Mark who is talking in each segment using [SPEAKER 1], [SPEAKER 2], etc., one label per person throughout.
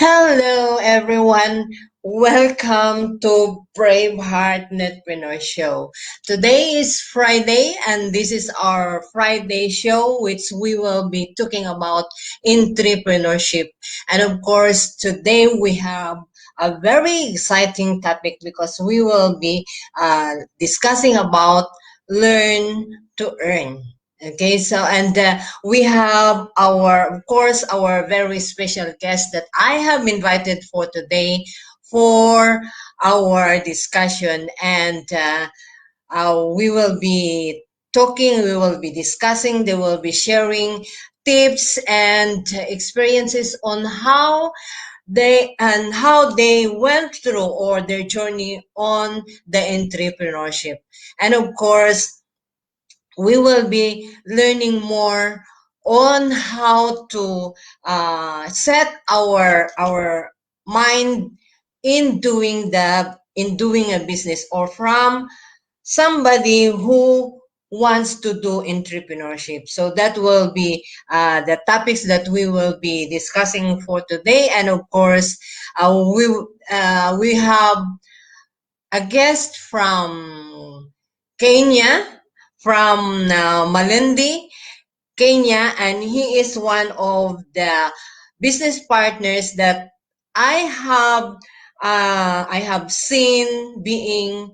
[SPEAKER 1] Hello, everyone. Welcome to BraveHeart Netpreneur Show. Today is Friday, and this is our Friday show, which we will be talking about entrepreneurship. And of course, today we have a very exciting topic because we will be discussing about learn to earn. Okay, so we have of course, our very special guest that I have invited for today for our discussion, and we will be talking, we will be discussing, they will be sharing tips and experiences on how they went through or their journey on the entrepreneurship, and of course we will be learning more on how to set our mind in doing a business, or from somebody who wants to do entrepreneurship. So that will be the topics that we will be discussing for today, and of course we have a guest from Kenya, from Malindi, Kenya, and he is one of the business partners that I have seen being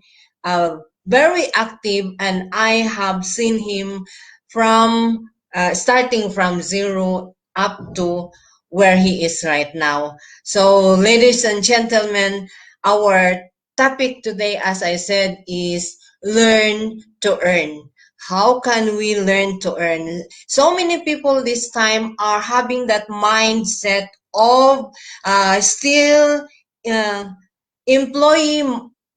[SPEAKER 1] very active, and I have seen him from starting from zero up to where he is right now. So, ladies and gentlemen, our topic today, as I said, is learn to earn. How can we learn to earn? So many people this time are having that mindset of still uh, employee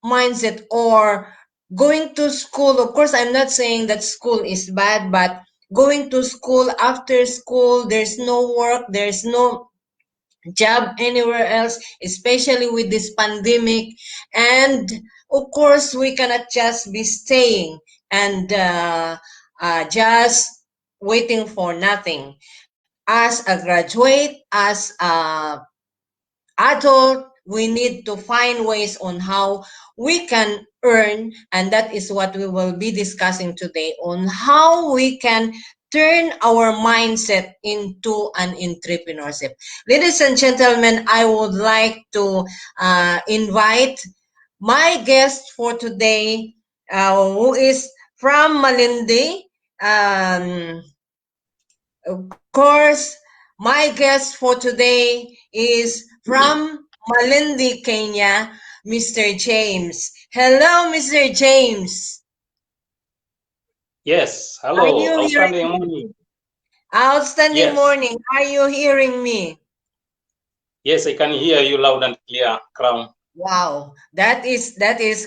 [SPEAKER 1] mindset, or going to school. Of course, I'm not saying that school is bad, but going to school, after school, there's no work, there's no job anywhere else, especially with this pandemic. And of course, we cannot just be staying and just waiting for nothing. As a graduate, as a adult, we need to find ways on how we can earn, and that is what we will be discussing today, on how we can turn our mindset into an entrepreneurship. Ladies and gentlemen, I would like to invite my guest for today, who is from Malindi. Of course, my guest for today is from Malindi, Kenya, Mr. James. Hello, Mr. James.
[SPEAKER 2] Yes,
[SPEAKER 1] Are
[SPEAKER 2] hello,
[SPEAKER 1] you hearing
[SPEAKER 2] outstanding
[SPEAKER 1] me?
[SPEAKER 2] morning.
[SPEAKER 1] Outstanding
[SPEAKER 2] Yes,
[SPEAKER 1] morning. Are you hearing me?
[SPEAKER 2] yes, I can hear you loud and clear, Crown.
[SPEAKER 1] Wow, that is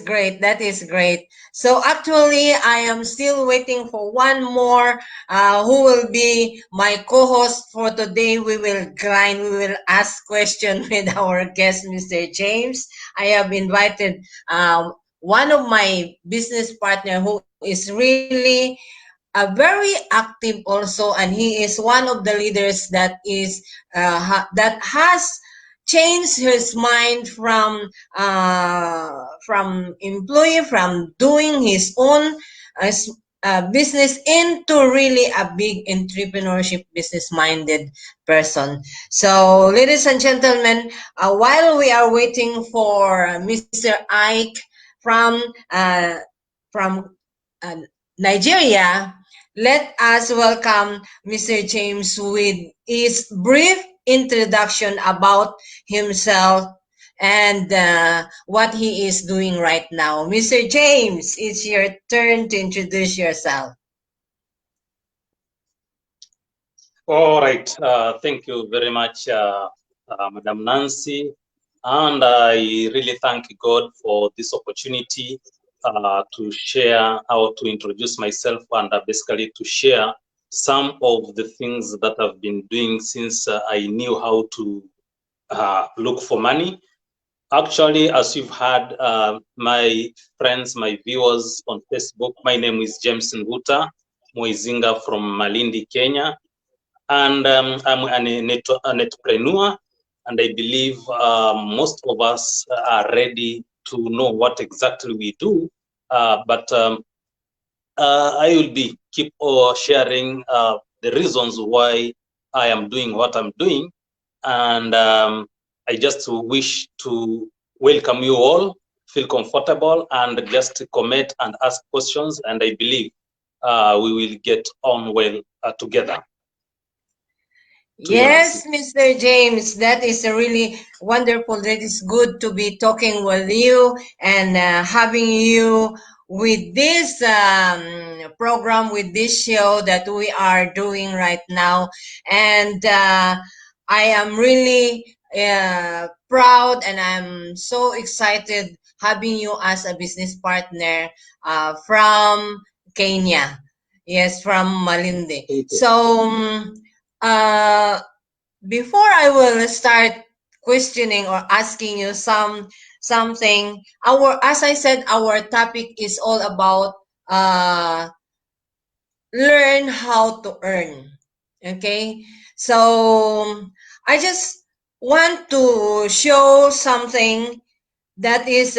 [SPEAKER 1] great. That is great. So actually, I am still waiting for one more, who will be my co-host for today. We will grind. We will ask question with our guest, Mr. James. I have invited one of my business partner who is really very active also, and he is one of the leaders that is that has changed his mind from employee, from doing his own business, into really a big entrepreneurship business minded person. So, ladies and gentlemen, while we are waiting for Mr. Ike from uh, from uh, Nigeria, let us welcome Mr. James with his brief introduction about himself and what he is doing right now. Mr. James, it's your turn to introduce yourself.
[SPEAKER 2] All right, thank you very much, Madam Nancy. And I really thank God for this opportunity to share how to introduce myself, and basically to share some of the things that I've been doing since I knew how to look for money. Actually, as you've heard, my friends, my viewers on Facebook, my name is James Nguta Moizinga from Malindi, Kenya, and I'm a netpreneur. and I believe most of us are ready to know what exactly we do. But I will be keep sharing the reasons why I am doing what I'm doing, and I just wish to welcome you all, feel comfortable, and just comment and ask questions, and I believe we will get on well together. To you, Nancy.
[SPEAKER 1] Yes, Mr. James, that is a really wonderful. That is good to be talking with you and having you with this program, with this show that we are doing right now. And I am really proud and I'm so excited having you as a business partner from Kenya. Yes, from Malindi. So, uh, before I will start questioning or asking you something, our as I said, our topic is all about learn how to earn. Okay, so I just want to show something that is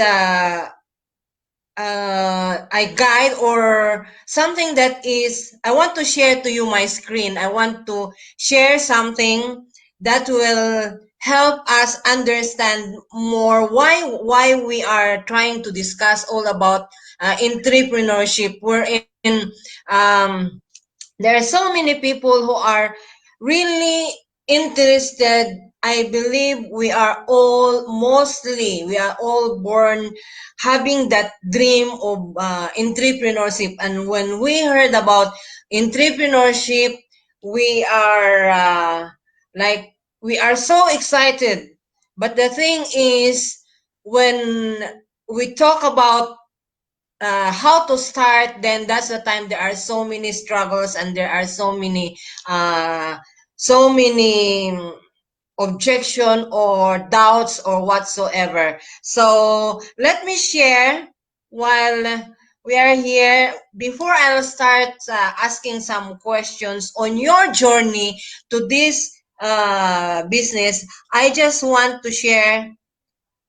[SPEAKER 1] I guide or something that is I want to share to you my screen. I want to share something that will help us understand more why we are trying to discuss all about entrepreneurship. Wherein um, there are so many people who are really interested. I believe we are all born having that dream of entrepreneurship. And when we heard about entrepreneurship, we are like, we are so excited. But the thing is, when we talk about how to start, then that's the time there are so many struggles and there are uh, so many objection or doubts or whatsoever. So let me share while we are here. Before I'll start asking some questions on your journey to this business, I just want to share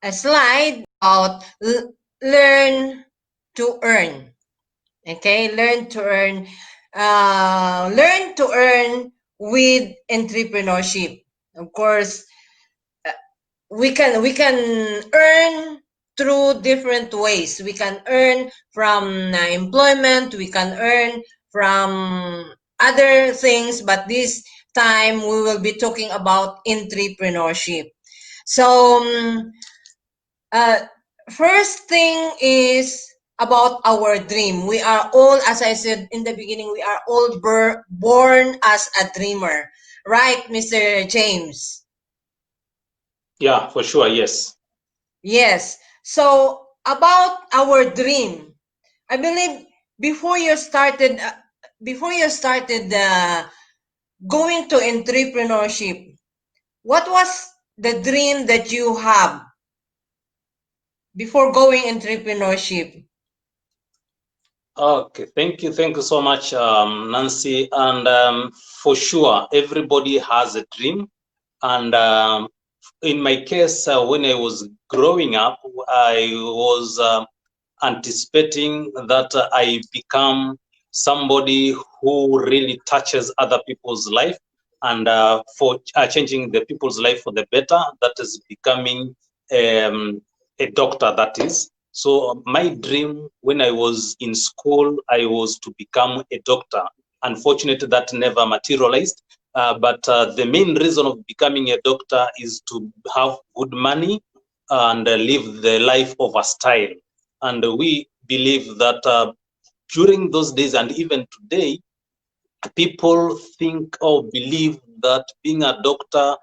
[SPEAKER 1] a slide about learn to earn. Okay, learn to earn with entrepreneurship. Of course, we can earn through different ways. We can earn from employment. We can earn from other things, but this time we will be talking about entrepreneurship. So uh, first thing is about our dream. We are all, as I said in the beginning, we are all born as a dreamer, right, Mr. James?
[SPEAKER 2] Yeah, for sure. Yes.
[SPEAKER 1] Yes. So about our dream, I believe before you started, going to entrepreneurship, what was the dream that you have before going entrepreneurship?
[SPEAKER 2] Okay, thank you so much, Nancy. And for sure, everybody has a dream. And in my case, when I was growing up, I was anticipating that I become somebody who really touches other people's life and for changing the people's life for the better. That is becoming a doctor, that is. So my dream when I was in school, I was to become a doctor. Unfortunately, that never materialized. But the main reason of becoming a doctor is to have good money and live the life of a style. And we believe that during those days and even today, people think or believe that being a doctor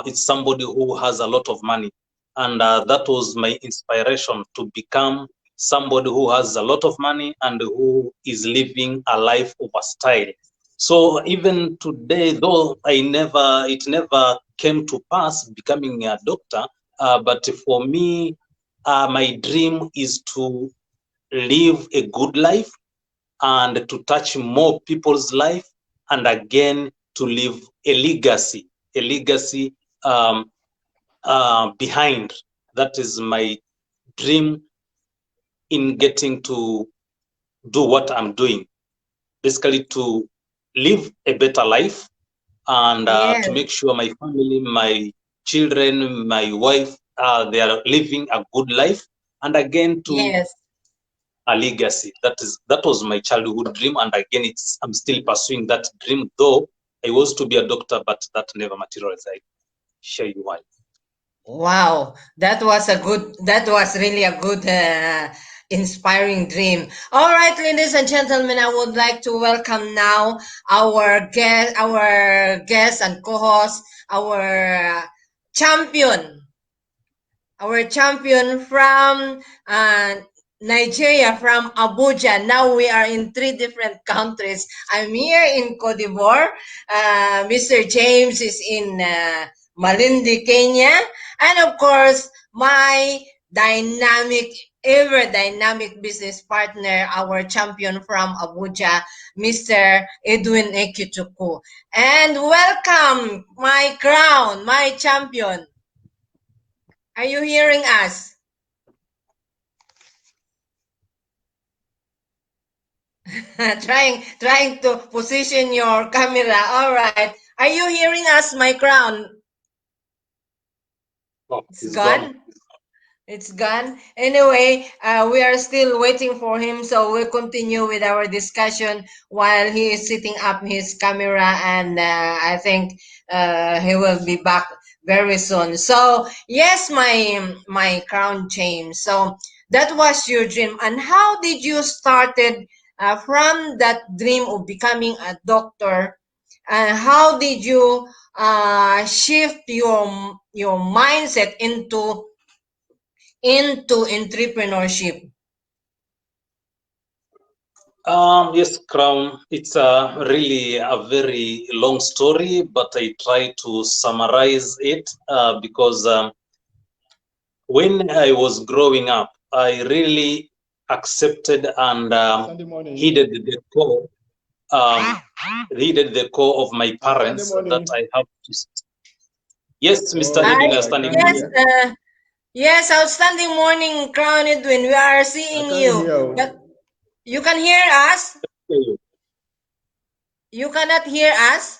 [SPEAKER 2] is somebody who has a lot of money. And that was my inspiration to become somebody who has a lot of money and who is living a life of a style. So even today, though it never came to pass becoming a doctor, but for me, my dream is to live a good life and to touch more people's life, and again to leave a legacy, a legacy behind. That is my dream in getting to do what I'm doing, basically to live a better life and to
[SPEAKER 1] Yes.
[SPEAKER 2] make sure my family, my children, my wife, they are living a good life, and again to
[SPEAKER 1] Yes.
[SPEAKER 2] a legacy. That was my childhood dream, and again, I'm still pursuing that dream. Though I was to be a doctor, but that never materialized. I share you why.
[SPEAKER 1] Wow, that was really a good, inspiring dream. All right, ladies and gentlemen, I would like to welcome now our guest and co-host, champion, our champion from uh, Nigeria, from Abuja. Now we are in three different countries. I'm here in Cote d'Ivoire. Mr. James is in Malindi, Kenya. And of course, my dynamic, ever dynamic business partner, our champion from Abuja, Mr. Edwin Ekituku. And welcome, my crown, my champion. Are you hearing us? Trying to position your camera. All right. Are you hearing us, my crown?
[SPEAKER 2] Oh,
[SPEAKER 1] It's
[SPEAKER 2] he's gone.
[SPEAKER 1] gone. It's gone. Anyway, we are still waiting for him, so we'll continue with our discussion while he is setting up his camera, and I think he will be back very soon. So yes, my crown James. So that was your dream, and how did you started from that dream of becoming a doctor, and how did you shift your mindset into entrepreneurship?
[SPEAKER 2] Yes, Crown. It's really a very long story, but I try to summarize it because when I was growing up, I really accepted and heeded the call, um, heeded the call of my parents that I have to. Yes, Mr.
[SPEAKER 1] I
[SPEAKER 2] Edwin, standing
[SPEAKER 1] yes,
[SPEAKER 2] morning.
[SPEAKER 1] yes, outstanding morning, Crown Edwin. We are seeing you, but you can hear us. You cannot hear us.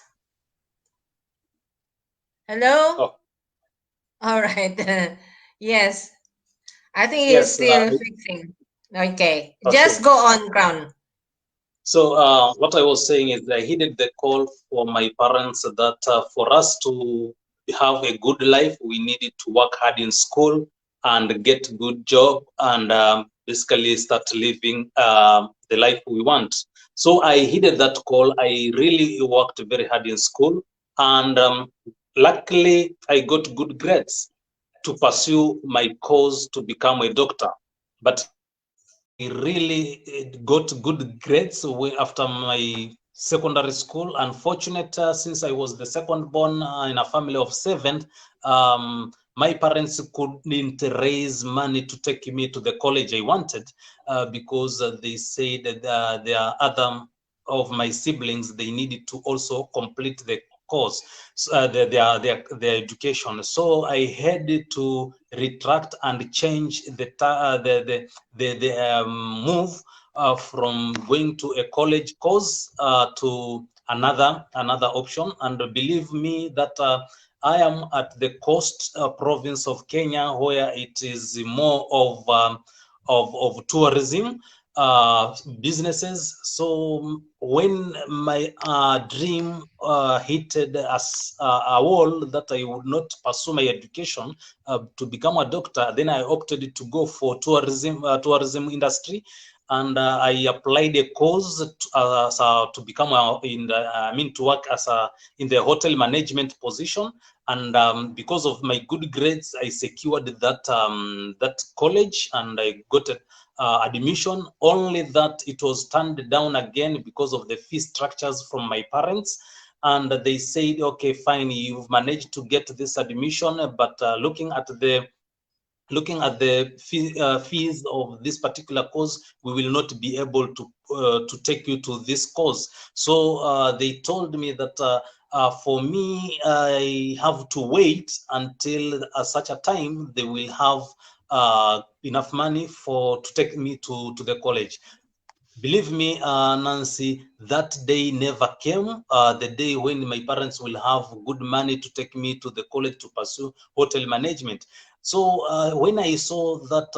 [SPEAKER 1] Hello.
[SPEAKER 2] Oh,
[SPEAKER 1] All right. Yes, I think he's
[SPEAKER 2] yes.
[SPEAKER 1] still fixing. Okay,
[SPEAKER 2] Okay.
[SPEAKER 1] just go on, Crown.
[SPEAKER 2] So what I was saying is I heeded the call for my parents that for us to have a good life, we needed to work hard in school and get good job and basically start living the life we want. So I heeded that call. I really worked very hard in school, and luckily I got good grades to pursue my cause to become a doctor. But I really got good grades after my secondary school. Unfortunate, since I was the second born in a family of seven, my parents couldn't raise money to take me to the college I wanted because they said that there are other of my siblings, they needed to also complete the course, their education. So I had to retract and change the move from going to a college course to another option. And believe me that I am at the coast province of Kenya, where it is more of tourism businesses. So when my dream hit a wall that I would not pursue my education to become a doctor, then I opted to go for tourism industry, and I applied a course to become to work as in the hotel management position. And because of my good grades, I secured that college, and I got it admission. Only that it was turned down again because of the fee structures from my parents, and they said, okay, fine, you've managed to get this admission, but looking at the fees of this particular course, we will not be able to take you to this course. So they told me that For me, I have to wait until such a time they will have enough money to take me to the college. Believe me, Nancy, that day never came. The day when my parents will have good money to take me to the college to pursue hotel management. So when I saw that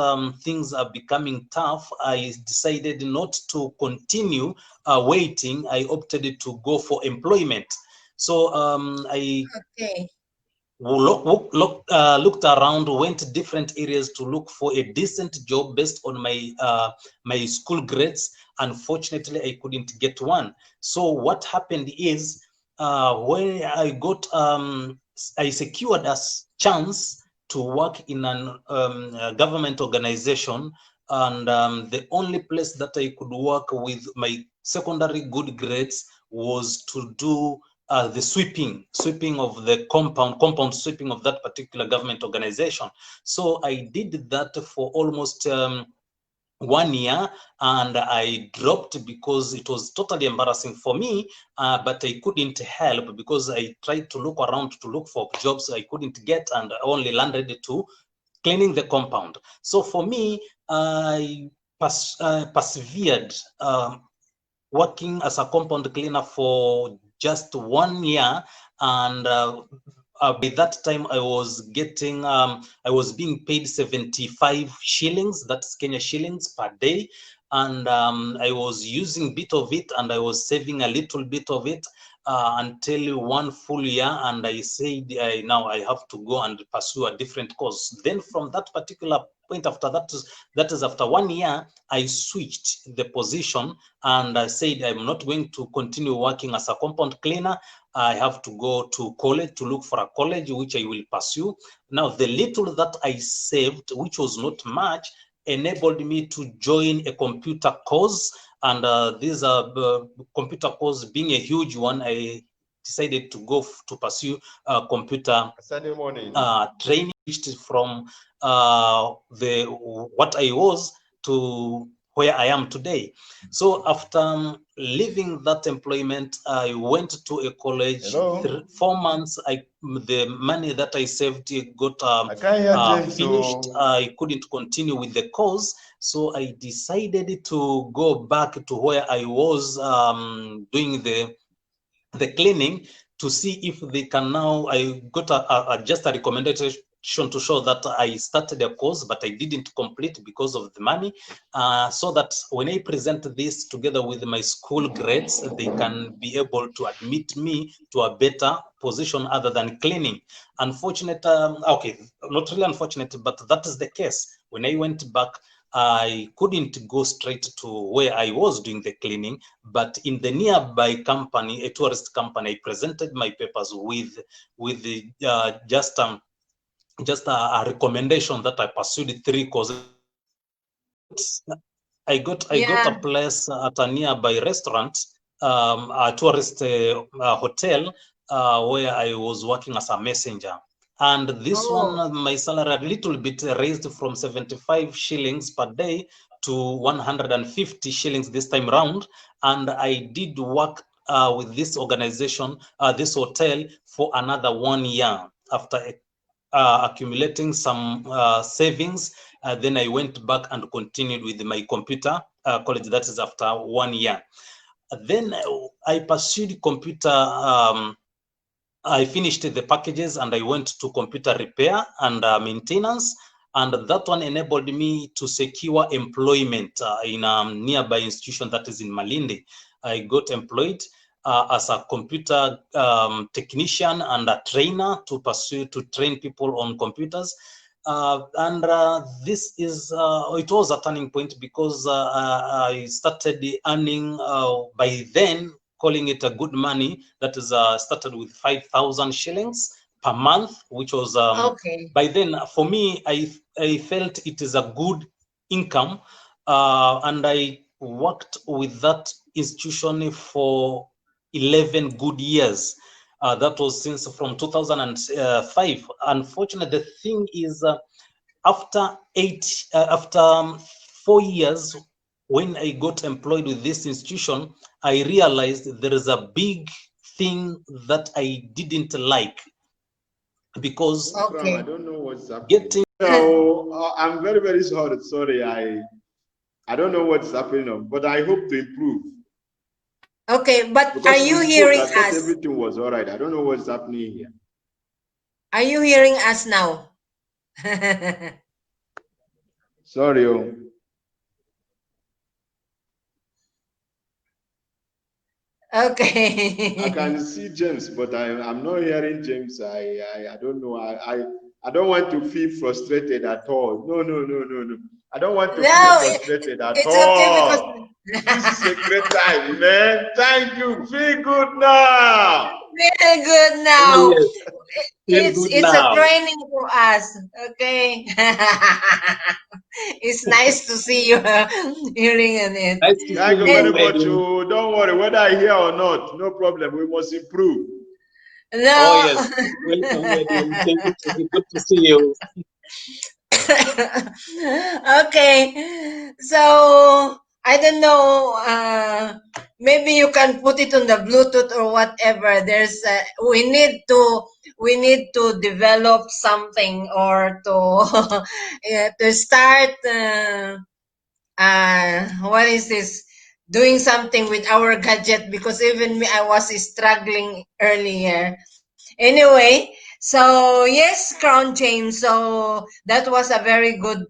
[SPEAKER 2] things are becoming tough, I decided not to continue waiting. I opted to go for employment. So I
[SPEAKER 1] Okay.
[SPEAKER 2] looked around, went different areas to look for a decent job based on my school grades. Unfortunately, I couldn't get one. So what happened is, when I secured a chance to work in a government organization, and the only place that I could work with my secondary good grades was to do the sweeping of the compound sweeping of that particular government organization. So I did that for almost 1 year, and I dropped because it was totally embarrassing for me, but I couldn't help because I tried to look around to look for jobs I couldn't get, and only landed to cleaning the compound. So for me, I persevered, working as a compound cleaner for just 1 year, and by that time I was getting I was being paid 75 shillings, that's Kenya shillings, per day. And I was using bit of it, and I was saving a little bit of it until 1 full year, and I said, now I have to go and pursue a different course. Then from that particular point, after that is after 1 year, I switched the position, and I said, I'm not going to continue working as a compound cleaner. I have to go to college, to look for a college which I will pursue. Now, the little that I saved, which was not much, enabled me to join a computer course. And this computer course being a huge one, I decided to go to pursue computer
[SPEAKER 3] Sunday morning.
[SPEAKER 2] training from what I was to where I am today. So after leaving that employment, I went to a college.
[SPEAKER 3] Hello?
[SPEAKER 2] 4 months, the money that I saved got
[SPEAKER 3] I can't hear James.
[SPEAKER 2] finished.
[SPEAKER 3] So
[SPEAKER 2] I couldn't continue with the course, so I decided to go back to where I was doing the cleaning, to see if they can now. I got just a recommendation to show that I started a course, but I didn't complete because of the money, so that when I present this together with my school grades, they can be able to admit me to a better position other than cleaning. Unfortunate, okay, not really unfortunate, but that is the case. When I went back, I couldn't go straight to where I was doing the cleaning, but in the nearby company, a tourist company, I presented my papers with just a recommendation that I pursued 3 courses. I got a
[SPEAKER 1] Yeah.
[SPEAKER 2] place at a nearby restaurant, a tourist hotel, where I was working as a messenger. And this
[SPEAKER 1] Oh,
[SPEAKER 2] one, my salary a little bit raised from 75 shillings per day to 150 shillings this time round. And I did work with this organization, this hotel, for another 1 year. After accumulating some savings, then I went back and continued with my computer college. That is after 1 year. Then I pursued computer. I finished the packages, and I went to computer repair and maintenance. And that one enabled me to secure employment in a nearby institution that is in Malindi. I got employed as a computer technician and a trainer to train people on computers. And this is, it was a turning point, because I started earning by then, calling it a good money, that is started with 5,000 shillings per month, which was
[SPEAKER 1] okay.
[SPEAKER 2] by then, for me, I felt it is a good income, and I worked with that institution for 11 good years. That was since from 2005. Unfortunately, the thing is, after 4 years, when I got employed with this institution, I realized there is a big thing that I didn't like, because
[SPEAKER 3] okay. I don't know what's happening.
[SPEAKER 2] getting.
[SPEAKER 3] No, I'm very, very sorry. Sorry, I don't know what's happening, but I hope to improve.
[SPEAKER 1] Okay, but
[SPEAKER 3] because
[SPEAKER 1] are you
[SPEAKER 3] spoke,
[SPEAKER 1] hearing
[SPEAKER 3] I thought
[SPEAKER 1] us?
[SPEAKER 3] everything was all right. I don't know what's happening here.
[SPEAKER 1] Are you hearing us now?
[SPEAKER 3] Sorry. Oh.
[SPEAKER 1] Okay.
[SPEAKER 3] I can see James, but I'm not hearing James. I don't know. I don't want to feel frustrated at all. No. I don't want to feel frustrated at
[SPEAKER 1] it's
[SPEAKER 3] all.
[SPEAKER 1] Okay because
[SPEAKER 3] this is a great time, man. Thank you. Feel good now.
[SPEAKER 1] Feel good now.
[SPEAKER 2] Oh, yes. Feel good
[SPEAKER 1] It's a
[SPEAKER 2] now.
[SPEAKER 1] training for us. Okay. It's nice to see you hearing it.
[SPEAKER 2] Nice to
[SPEAKER 3] Thank
[SPEAKER 2] see
[SPEAKER 3] you very
[SPEAKER 2] you,
[SPEAKER 3] much.
[SPEAKER 2] Edwin.
[SPEAKER 3] Don't worry whether I hear or not. No problem. We must improve.
[SPEAKER 1] No.
[SPEAKER 2] Oh yes. Welcome, Edwin. Thank you. Good to see you.
[SPEAKER 1] Okay. So I don't know. Maybe you can put it on the Bluetooth or whatever. We need to develop something or to to start. What is this? Doing something with our gadget, because even me, I was struggling earlier. Anyway, so yes, Crown James. So that was a very good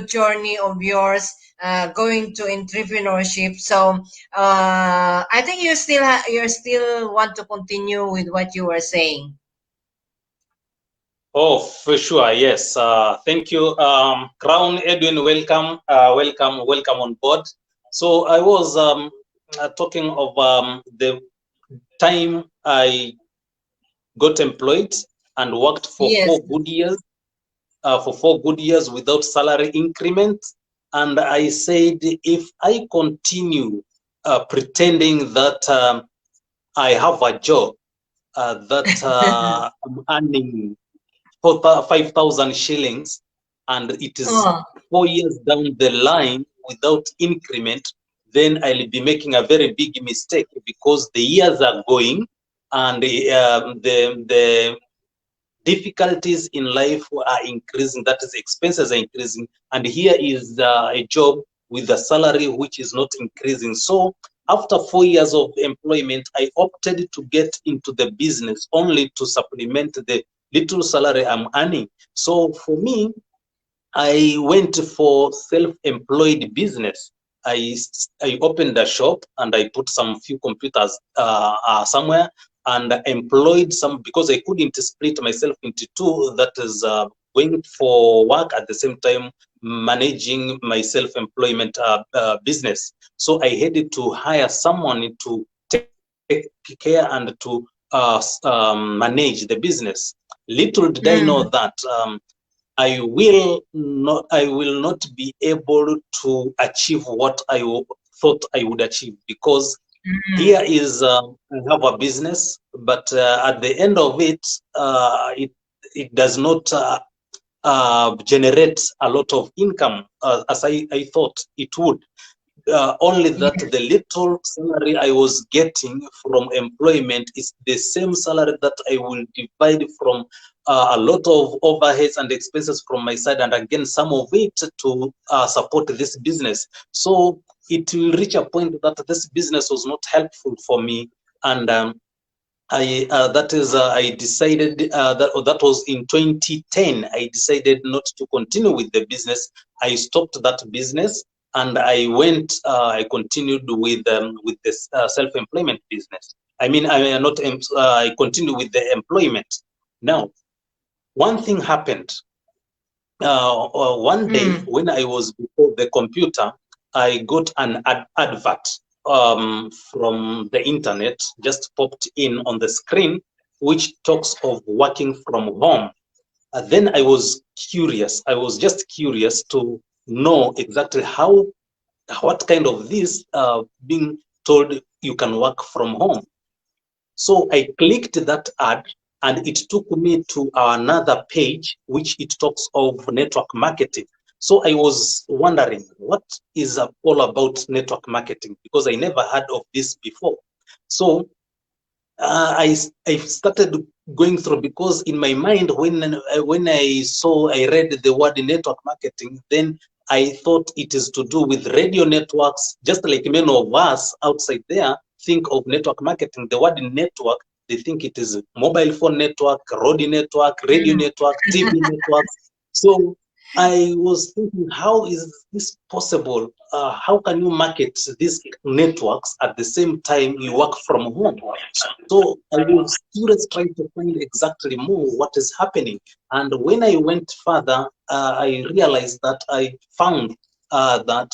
[SPEAKER 1] journey of yours, going to entrepreneurship. So I think you still want to continue with what you were saying.
[SPEAKER 2] Oh, for sure. Yes. Thank you. Crown Edwin, welcome. Welcome on board. So I was talking of the time I got employed and worked for
[SPEAKER 1] Yes.
[SPEAKER 2] 4 good years. For 4 good years without salary increment, and I said, if I continue pretending that I have a job that I'm earning 5,000 shillings, and it is
[SPEAKER 1] Oh.
[SPEAKER 2] 4 years down the line without increment, then I'll be making a very big mistake, because the years are going, and the difficulties in life are increasing, that is, expenses are increasing, and here is a job with a salary which is not increasing. So after 4 years of employment, I opted to get into the business only to supplement the little salary I'm earning. So for me, I went for self-employed business. I opened a shop and I put some few computers somewhere, and employed some, because I couldn't split myself into two, that is going for work at the same time managing my self-employment business. So I had to hire someone to take care and to manage the business. Little did I know that I will not be able to achieve what I thought I would achieve, because here is I have a business, but at the end of it, it does not generate a lot of income as I thought it would. Only that the little salary I was getting from employment is the same salary that I will divide from a lot of overheads and expenses from my side, and again some of it to support this business. So it will reach a point that this business was not helpful for me, and I decided that was in 2010. I decided not to continue with the business. I stopped that business, and I continued with this self-employment business. I mean, I continued with the employment. Now, one thing happened. One day when I was before the computer, I got an advert from the internet, just popped in on the screen, which talks of working from home. Then I was curious. I was just curious to know exactly what kind of this being told you can work from home. So I clicked that ad, and it took me to another page which it talks of network marketing. So I was wondering, what is all about network marketing, because I never heard of this before. So I started going through, because in my mind, when I read the word network marketing, then I thought it is to do with radio networks, just like many of us outside there think of network marketing. The word network, they think it is mobile phone network, road network, radio
[SPEAKER 1] Mm.
[SPEAKER 2] network, TV networks. So I was thinking, how is this possible? How can you market these networks at the same time you work from home? So I was curious, trying to find exactly more what is happening. And when I went further, I realized that I found that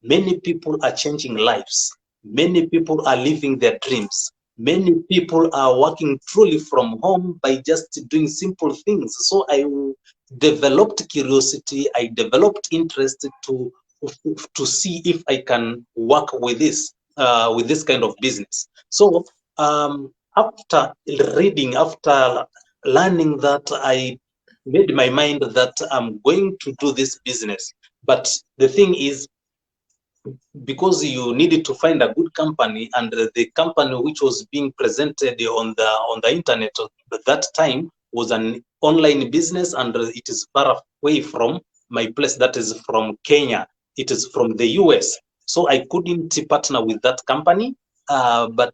[SPEAKER 2] many people are changing lives. Many people are living their dreams. Many people are working truly from home by just doing simple things. So I developed curiosity. I developed interest to see if I can work with this kind of business. So after reading, after learning that, I made my mind that I'm going to do this business. But the thing is, because you needed to find a good company, and the company which was being presented on the internet at that time was an online business, and it is far away from my place, that is from Kenya. It is from the US. So I couldn't partner with that company. But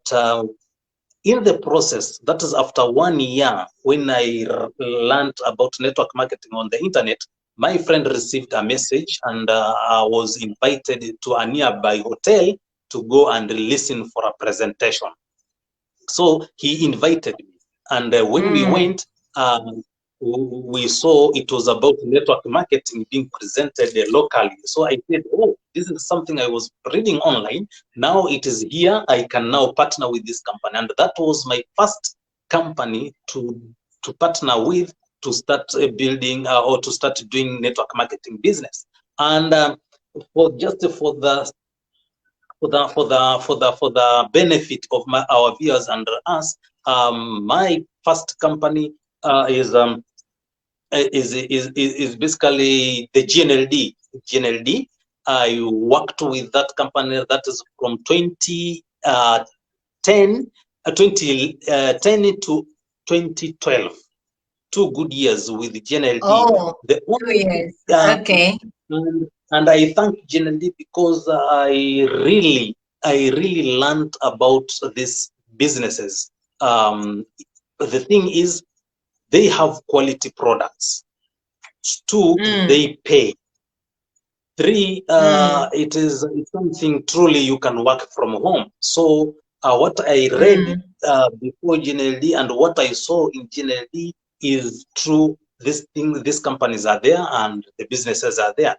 [SPEAKER 2] in the process, that is after 1 year, when I learned about network marketing on the internet, my friend received a message, and I was invited to a nearby hotel to go and listen for a presentation. So he invited me, and when we
[SPEAKER 1] Mm.
[SPEAKER 2] went, we saw it was about network marketing being presented locally. So I said, oh, this is something I was reading online. Now it is here. I can now partner with this company. And that was my first company to partner with, to start building or to start doing network marketing business. And for just for the benefit of our viewers and us, my first company is basically the GNLD. GNLD. I worked with that company, that is from 2010 to 2012. 2 good years with GNLD.
[SPEAKER 1] Oh,
[SPEAKER 2] The
[SPEAKER 1] 2 years.
[SPEAKER 2] uh,
[SPEAKER 1] Okay.
[SPEAKER 2] and I thank GNLD because I really learned about these businesses. The thing is, they have quality products. 2,
[SPEAKER 1] Mm.
[SPEAKER 2] they pay. 3,
[SPEAKER 1] Mm.
[SPEAKER 2] it's something truly you can work from home. So what I read
[SPEAKER 1] Mm.
[SPEAKER 2] before GNLD and what I saw in GNLD is true. These companies are there and the businesses are there.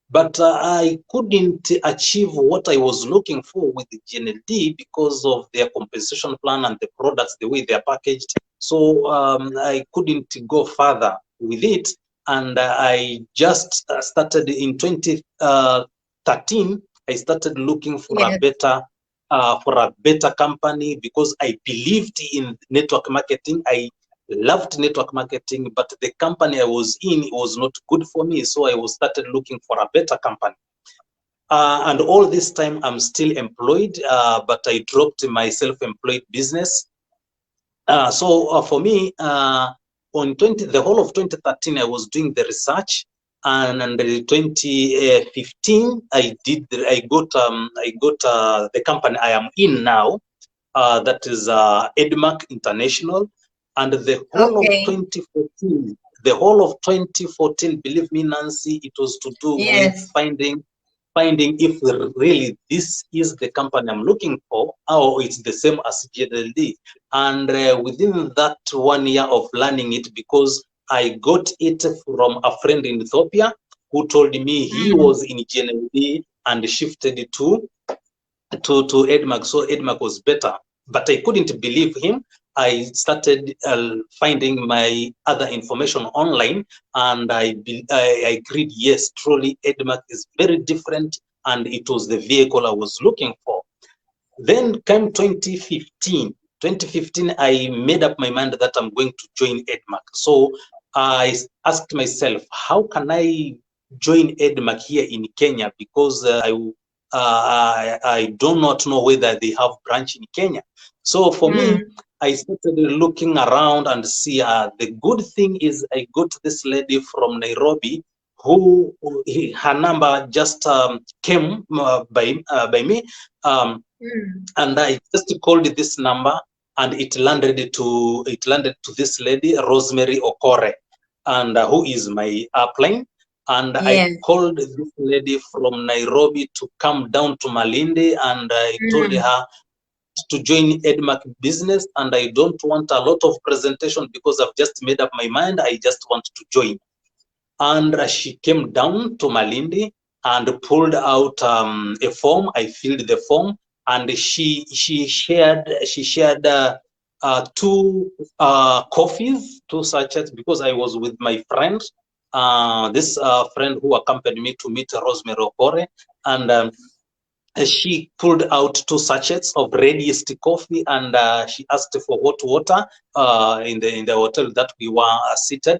[SPEAKER 2] But I couldn't achieve what I was looking for with the GNLD because of their compensation plan and the products, the way they are packaged. So I couldn't go further with it. And I just started in 2013. I started looking
[SPEAKER 1] Yes.
[SPEAKER 2] for a better company, because I believed in network marketing. I loved network marketing, but the company I was in was not good for me. So I was started looking for a better company. And all this time I'm still employed, but I dropped my self-employed business. So for me, the whole of 2013, I was doing the research, and in 2015, I got the company I am in now, that is Edmark International. And
[SPEAKER 1] Okay.
[SPEAKER 2] the whole of 2014, believe me, Nancy, it was to do with
[SPEAKER 1] Yes.
[SPEAKER 2] finding if really this is the company I'm looking for, or it's the same as GLD. And within that 1 year of learning it, because I got it from a friend in Ethiopia who told me he
[SPEAKER 1] Mm.
[SPEAKER 2] was in GLD and shifted to Edmark, so Edmark was better. But I couldn't believe him. I started finding my other information online, and I agreed, yes, truly, Edmark is very different, and it was the vehicle I was looking for. Then came 2015. 2015, I made up my mind that I'm going to join Edmark. So I asked myself, how can I join Edmark here in Kenya? Because I do not know whether they have branch in Kenya. So for me,
[SPEAKER 1] Mm.
[SPEAKER 2] I started looking around and see the good thing is I got this lady from Nairobi who her number just came by me, and I just called this number, and it landed to this lady Rosemary Okore, and who is my upline. And I called this lady from Nairobi to come down to Malindi, and I told her to join Edmark business, and I don't want a lot of presentation because I've just made up my mind. I just want to join. And she came down to Malindi and pulled out a form. I filled the form, and she shared two coffees, two sachets, because I was with my friend, this friend who accompanied me to meet Rosemary Okore, and she pulled out two sachets of red yeast coffee, and she asked for hot water in the hotel that we were seated,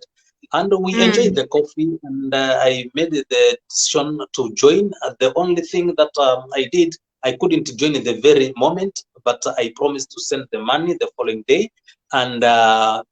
[SPEAKER 2] and we enjoyed the coffee, and I made the decision to join. The only thing that I did, I couldn't join in the very moment, but I promised to send the money the following day, and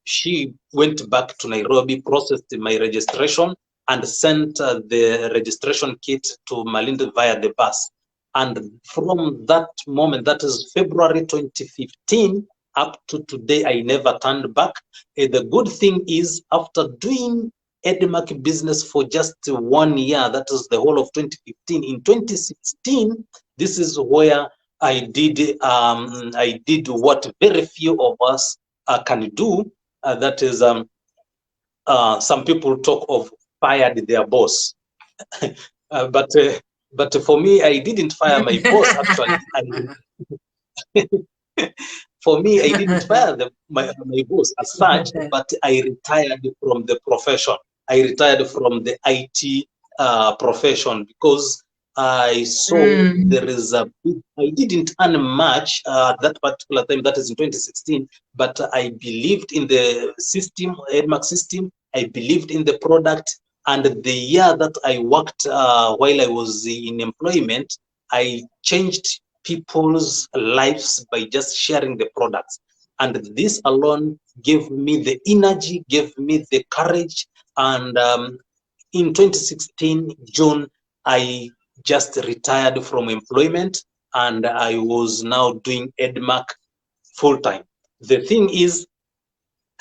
[SPEAKER 2] she went back to Nairobi, processed my registration, and sent the registration kit to Malindi via the bus. And from that moment, that is February 2015, up to today, I never turned back. The good thing is, after doing Edmark business for just 1 year, that is the whole of 2015, in 2016, this is where I did what very few of us can do. That is, some people talk of fired their boss. But for me, I didn't fire my boss. Actually, for me, I didn't fire my boss as such, but I retired from the profession. I retired from the IT profession because I saw there is a big, I didn't earn much that particular time, that is in 2016, but I believed in the system, Edmark system. I believed in the product. And the year that I worked while I was in employment, I changed people's lives by just sharing the products. And this alone gave me the energy, gave me the courage. And in 2016, June, I just retired from employment, and I was now doing Edmark full time. The thing is,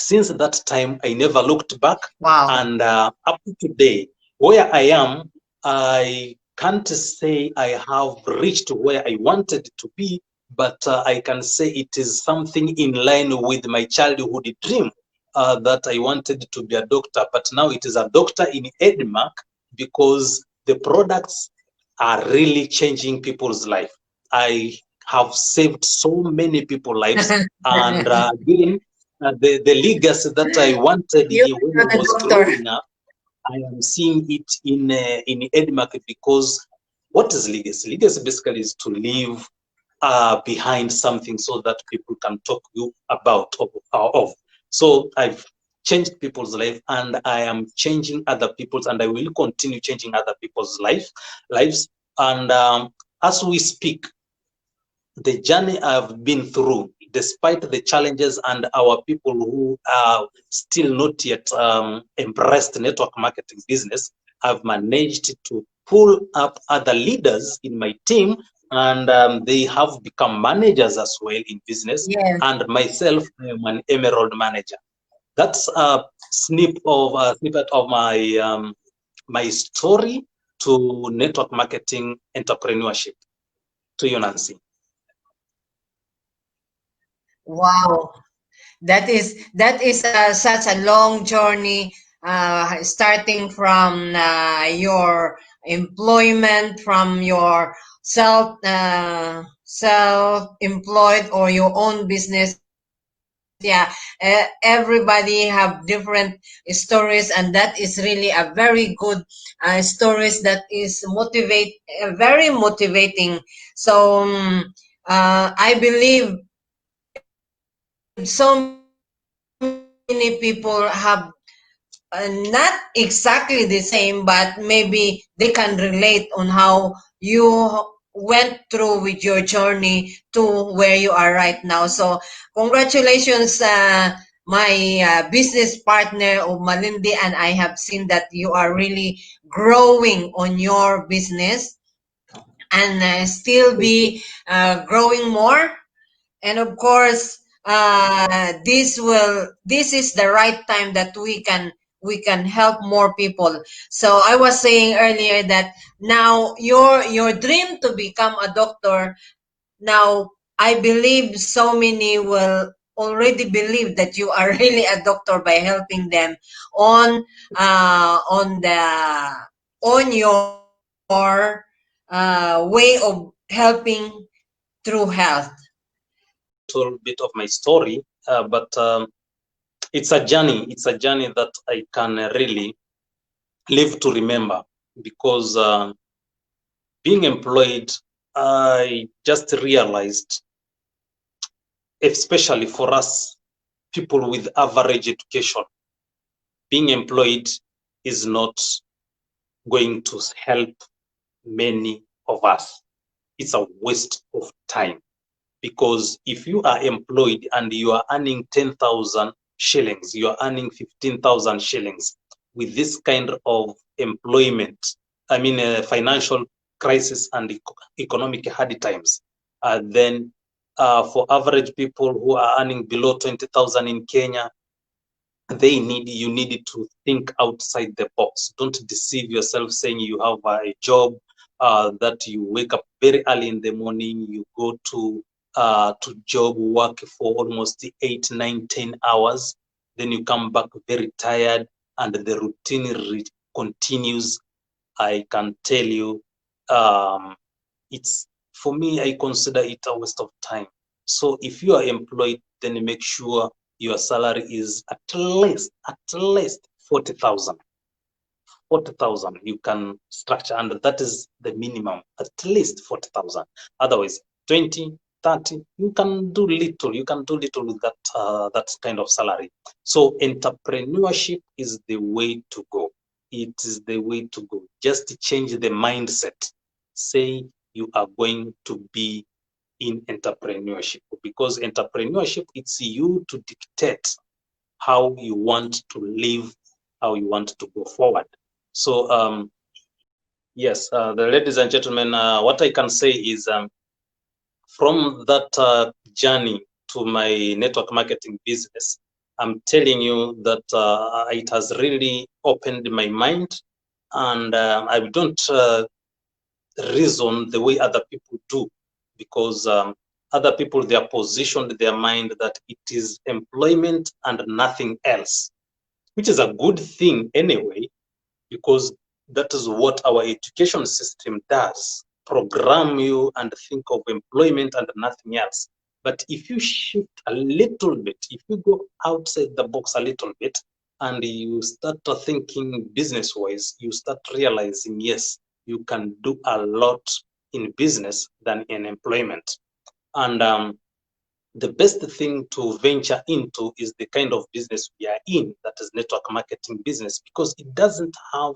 [SPEAKER 2] since that time, I never looked back.
[SPEAKER 1] Wow.
[SPEAKER 2] And up to today, where I am, I can't say I have reached where I wanted to be, but I can say it is something in line with my childhood dream that I wanted to be a doctor. But now it is a doctor in Edmark because the products are really changing people's life. I have saved so many people's lives, and again, the legacy that I wanted
[SPEAKER 1] You
[SPEAKER 2] when I
[SPEAKER 1] are a
[SPEAKER 2] was
[SPEAKER 1] doctor.
[SPEAKER 2] growing up, I am seeing it in Edmark, because what is legacy? Legacy basically is to leave behind something so that people can talk you about of. So I've changed people's life, and I am changing other people's, and I will continue changing other people's lives. And as we speak, the journey I've been through, despite the challenges and our people who are still not yet embraced network marketing business, I've managed to pull up other leaders in my team, and they have become managers as well in business.
[SPEAKER 1] Yes.
[SPEAKER 2] And myself, I am an emerald manager. That's a snippet of my my story to network marketing entrepreneurship. To you, Nancy.
[SPEAKER 1] Wow. That is such a long journey, starting from your employment, from your self-employed or your own business. Yeah, everybody have different stories, and that is really a very good stories that is very motivating. So I believe so many people have not exactly the same, but maybe they can relate on how you went through with your journey to where you are right now. So congratulations, my business partner of Malindi, and I have seen that you are really growing on your business and still be growing more. And of course, this is the right time that we can help more people. So I was saying earlier that now your dream to become a doctor, now I believe so many will already believe that you are really a doctor by helping them on on the on your way of helping through health.
[SPEAKER 2] Little bit of my story, but it's a journey. It's a journey that I can really live to remember, because being employed, I just realized, especially for us people with average education, being employed is not going to help many of us. It's a waste of time, because if you are employed and you are earning 10,000 shillings, you are earning 15,000 shillings with this kind of employment, financial crisis and economic hard times, then for average people who are earning below 20,000 in Kenya, you need to think outside the box. Don't deceive yourself saying you have a job that you wake up very early in the morning, you go to job work for almost 8, 9, 10 hours, then you come back very tired and the routine continues. I can tell you, it's, for me, I consider it a waste of time. So if you are employed, then make sure your salary is at least 40,000. 40,000 you can structure, and that is the minimum, at least 40,000. Otherwise, 20, 30, you can do little. You can do little with that kind of salary. So entrepreneurship is the way to go. It is the way to go. Just change the mindset. Say you are going to be in entrepreneurship, because entrepreneurship, it's you to dictate how you want to live, how you want to go forward. So yes, the ladies and gentlemen, what I can say is, from that journey to my network marketing business, I'm telling you that it has really opened my mind, and I don't reason the way other people do, because other people, they are positioned their mind that it is employment and nothing else, which is a good thing anyway, because that is what our education system does, program you and think of employment and nothing else. But if you shift a little bit, if you go outside the box a little bit, and you start thinking business wise, you start realizing, yes, you can do a lot in business than in employment. And the best thing to venture into is the kind of business we are in, that is network marketing business, because it doesn't have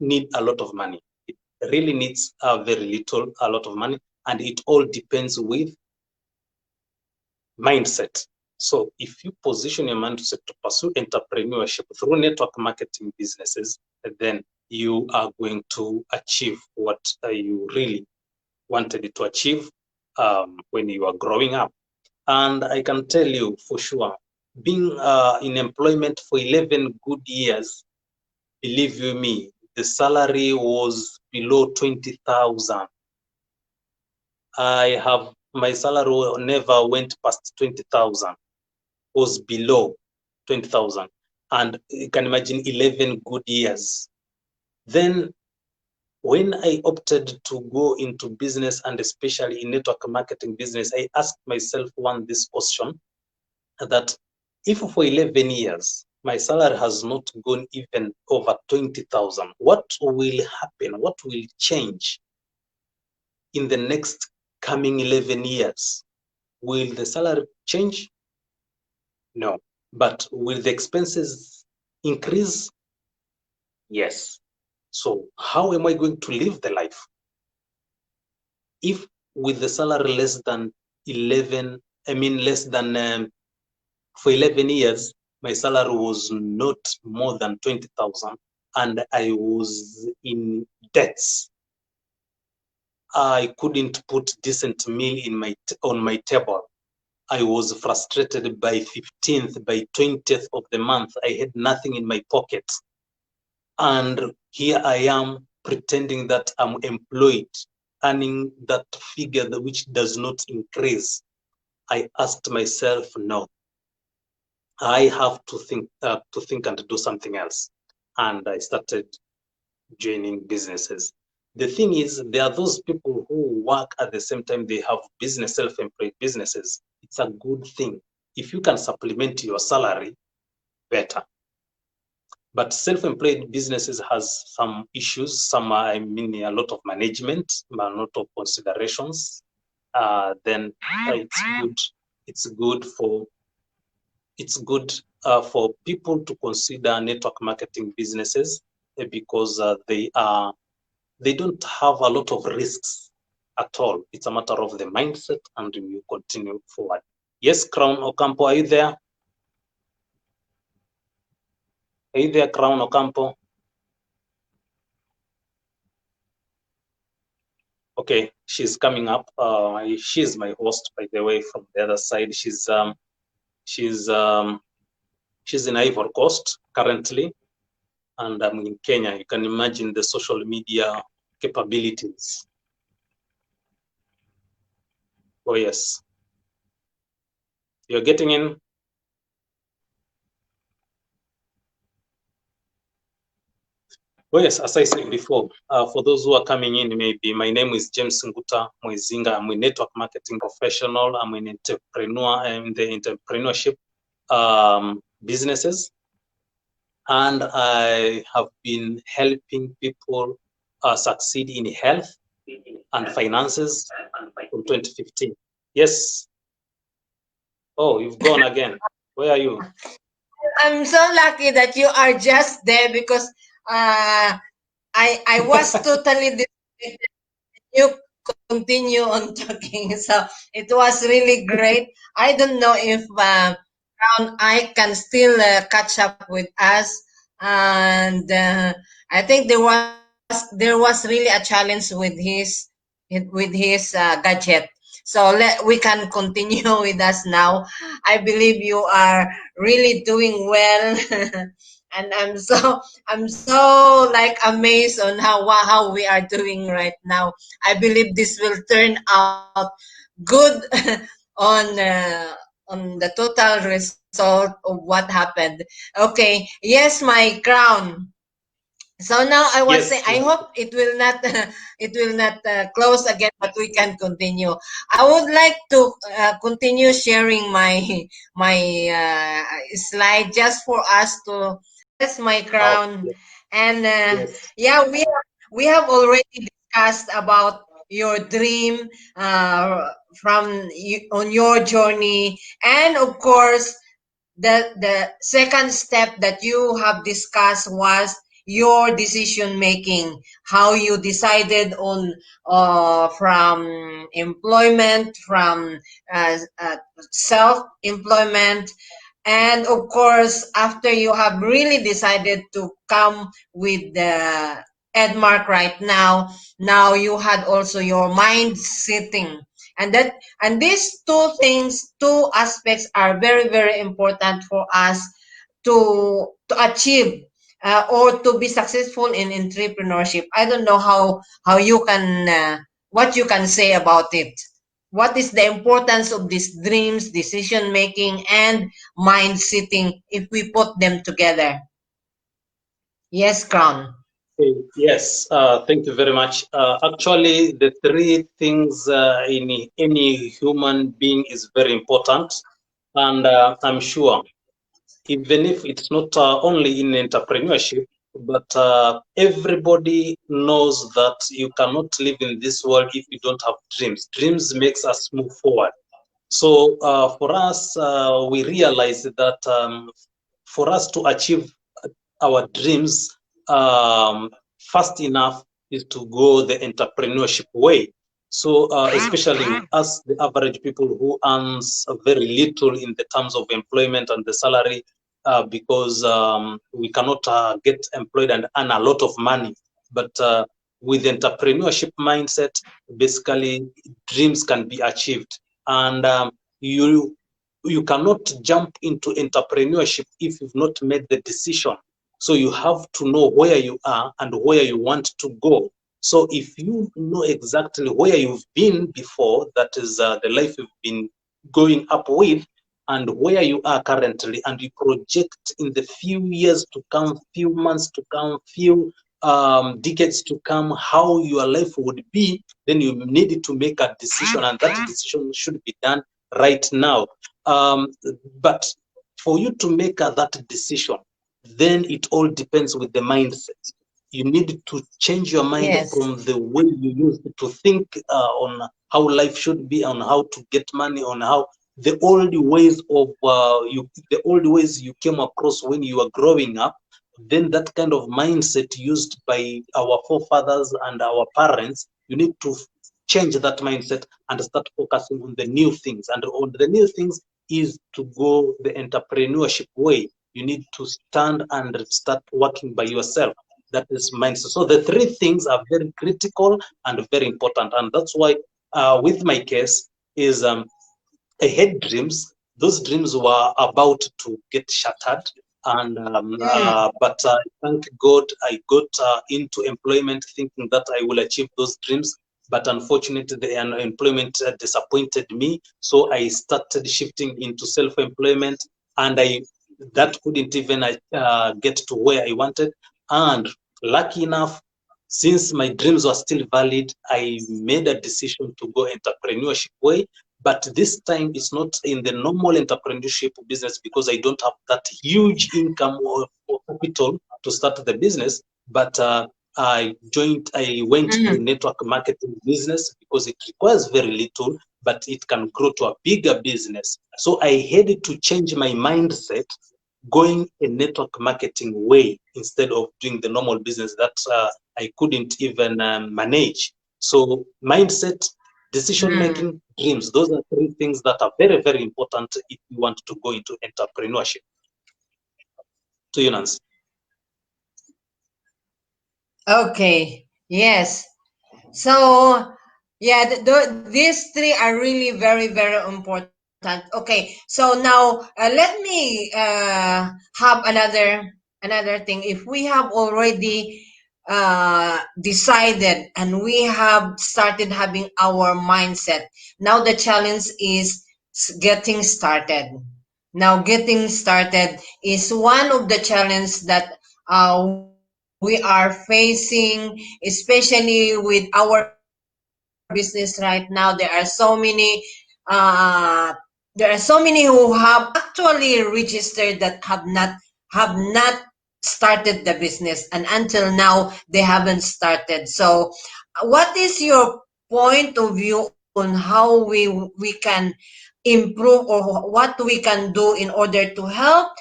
[SPEAKER 2] need a lot of money. It really needs a lot of money, and it all depends with mindset. So if you position your mindset to pursue entrepreneurship through network marketing businesses, then you are going to achieve what you really wanted to achieve when you are growing up. And I can tell you for sure, being in employment for 11 good years, believe you me, the salary was below 20,000. My salary never went past 20,000, was below 20,000. And you can imagine 11 good years. Then when I opted to go into business, and especially in network marketing business, I asked myself this question, that if for 11 years my salary has not gone even over 20,000, what will happen? What will change in the next coming 11 years? Will the salary change? No. But will the expenses increase? Yes. So how am I going to live the life? if with the salary less than 11, less than for 11 years, my salary was not more than 20,000, and I was in debts. I couldn't put decent meal on my table. I was frustrated by 15th, by 20th of the month. I had nothing in my pocket. And here I am pretending that I'm employed, earning that figure which does not increase. I asked myself, no, I have to think and do something else. And I started joining businesses. The thing is, there are those people who work at the same time they have self-employed businesses. It's a good thing. If you can supplement your salary, better. But self-employed businesses has some issues. Some are, a lot of management, a lot of considerations. Then it's good for people to consider network marketing businesses because they don't have a lot of risks at all. It's a matter of the mindset, and you continue forward. Yes, Crown Ocampo, are you there? Are you there, Crown Ocampo? Okay, she's coming up. She's my host, by the way, from the other side. She's in Ivory Coast currently, and I'm in Kenya. You can imagine the social media capabilities. Oh yes, you're getting in. Oh yes, as I said before, for those who are coming in, maybe my name is James Nguta Mwezinga. I'm a network marketing professional. I'm an entrepreneur in the entrepreneurship businesses, and I have been helping people succeed in health and finances from 2015. Yes. Oh, you've gone again. Where are you?
[SPEAKER 1] I'm so lucky that you are just there because I was totally disconnected. You continue on talking, so it was really great. I don't know if I can still catch up with us, and I think there was really a challenge with his gadget. So we can continue with us now. I believe you are really doing well, and I'm so like amazed on how we are doing right now. I believe this will turn out good on uh, on the total result of what happened. Okay, yes, my crown. So now I was saying,
[SPEAKER 2] Yes.
[SPEAKER 1] I hope it will not it will not close again, but we can continue. I would like to continue sharing my slide just for us to. Yes, my
[SPEAKER 2] Wow.
[SPEAKER 1] crown, and
[SPEAKER 2] Yes.
[SPEAKER 1] yeah, we have already discussed about your dream on your journey, and of course the second step that you have discussed was your decision making, how you decided on from employment, from self employment, and of course after you have really decided to come with the Edmark right now you had also your mind sitting, and these two aspects are very, very important for us to achieve or to be successful in entrepreneurship. I don't know how you can what you can say about it. What is the importance of these dreams, decision making, and mind sitting if we put them together? Yes, Crown.
[SPEAKER 2] Okay, yes, thank you very much. Actually, the three things in any human being is very important, and I'm sure even if it's not only in entrepreneurship, but everybody knows that you cannot live in this world if you don't have dreams. Dreams makes us move forward. So for us, we realize that for us to achieve our dreams fast enough is to go the entrepreneurship way. So especially us, the average people who earns very little in the terms of employment and the salary, because we cannot get employed and earn a lot of money. But with entrepreneurship mindset, basically dreams can be achieved. And you cannot jump into entrepreneurship if you've not made the decision. So you have to know where you are and where you want to go. So if you know exactly where you've been before, that is the life you've been going up with, and where you are currently, and you project in the few years to come, few months to come, few decades to come, how your life would be, then you need to make a decision, and that decision should be done right now. But for you to make that decision, then it all depends with the mindset. You need to change your mind
[SPEAKER 1] Yes.
[SPEAKER 2] from the way you used to think on how life should be, on how to get money, on how the old ways of the old ways you came across when you were growing up. Then that kind of mindset used by our forefathers and our parents, you need to change that mindset and start focusing on the new things. And on the new things is to go the entrepreneurship way. You need to stand and start working by yourself. That is mindset. So the three things are very critical and very important, and that's why with my case is I had dreams. Those dreams were about to get shattered, and but thank God I got into employment thinking that I will achieve those dreams. But unfortunately, the unemployment disappointed me. So I started shifting into self-employment, and that couldn't even get to where I wanted. And lucky enough, since my dreams were still valid, I made a decision to go entrepreneurship way. But this time it's not in the normal entrepreneurship business because I don't have that huge income or capital to start the business. But I went to network marketing business because it requires very little, but it can grow to a bigger business. So I had to change my mindset going a network marketing way instead of doing the normal business that I couldn't even manage. So mindset, decision making, dreams, those are three things that are very, very important if you want to go into entrepreneurship. To you, Nancy.
[SPEAKER 1] Okay. Yes. So, yeah, these three are really very, very important. Okay, so now let me have another thing. If we have already decided and we have started having our mindset, now the challenge is getting started. Now, getting started is one of the challenges that we are facing, especially with our business right now. Uh, there are so many who have actually registered that have not started the business, and until now they haven't started. So, what is your point of view on how we can improve, or what we can do in order to help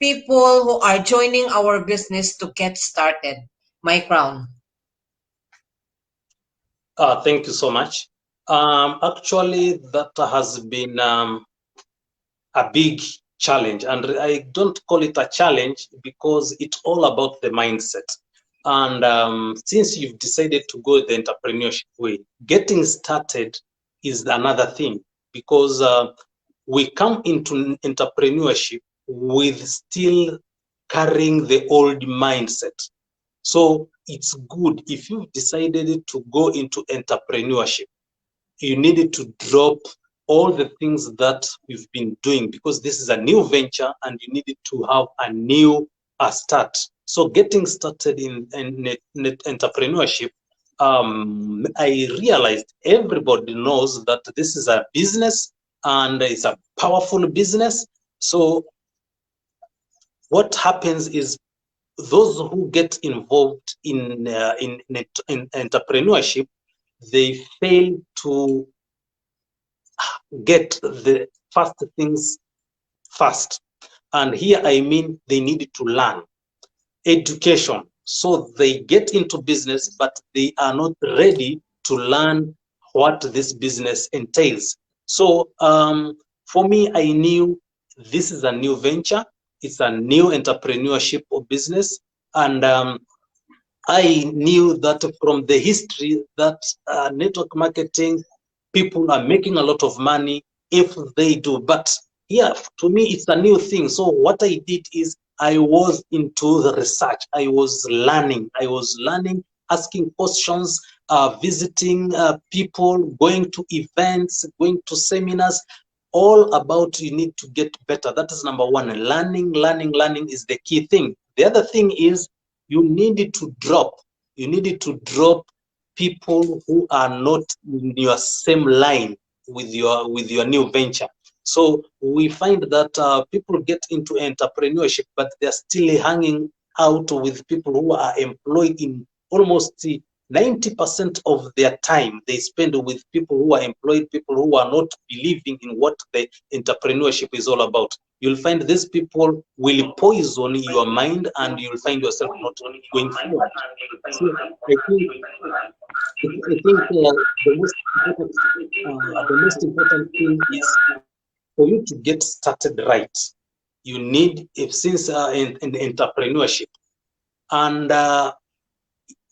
[SPEAKER 1] people who are joining our business to get started? My crown.
[SPEAKER 2] Thank you so much. Actually, that has been a big challenge, and I don't call it a challenge because it's all about the mindset. And since you've decided to go the entrepreneurship way, getting started is another thing, because we come into entrepreneurship with still carrying the old mindset. So it's good if you've decided to go into entrepreneurship, you needed to drop all the things that we've been doing, because this is a new venture and you needed to have a new start. So getting started in entrepreneurship, I realized everybody knows that this is a business and it's a powerful business. So what happens is those who get involved in entrepreneurship, they fail to get the first things first. And here I mean they need to learn education. So they get into business, but they are not ready to learn what this business entails. So for me, I knew this is a new venture. It's a new entrepreneurship or business. And I knew that from the history that network marketing, people are making a lot of money if they do. But yeah, to me, it's a new thing. So what I did is I was into the research. I was learning, asking questions, visiting people, going to events, going to seminars, all about you need to get better. That is number one. Learning is the key thing. The other thing is you need to drop people who are not in your same line with your new venture. So we find that people get into entrepreneurship, but they're still hanging out with people who are employed in almost 90% of their time they spend with people who are employed, people who are not believing in what the entrepreneurship is all about. You'll find these people will poison your mind and you'll find yourself not going forward. So I think the most important thing is for you to get started right. You need, if since in entrepreneurship, and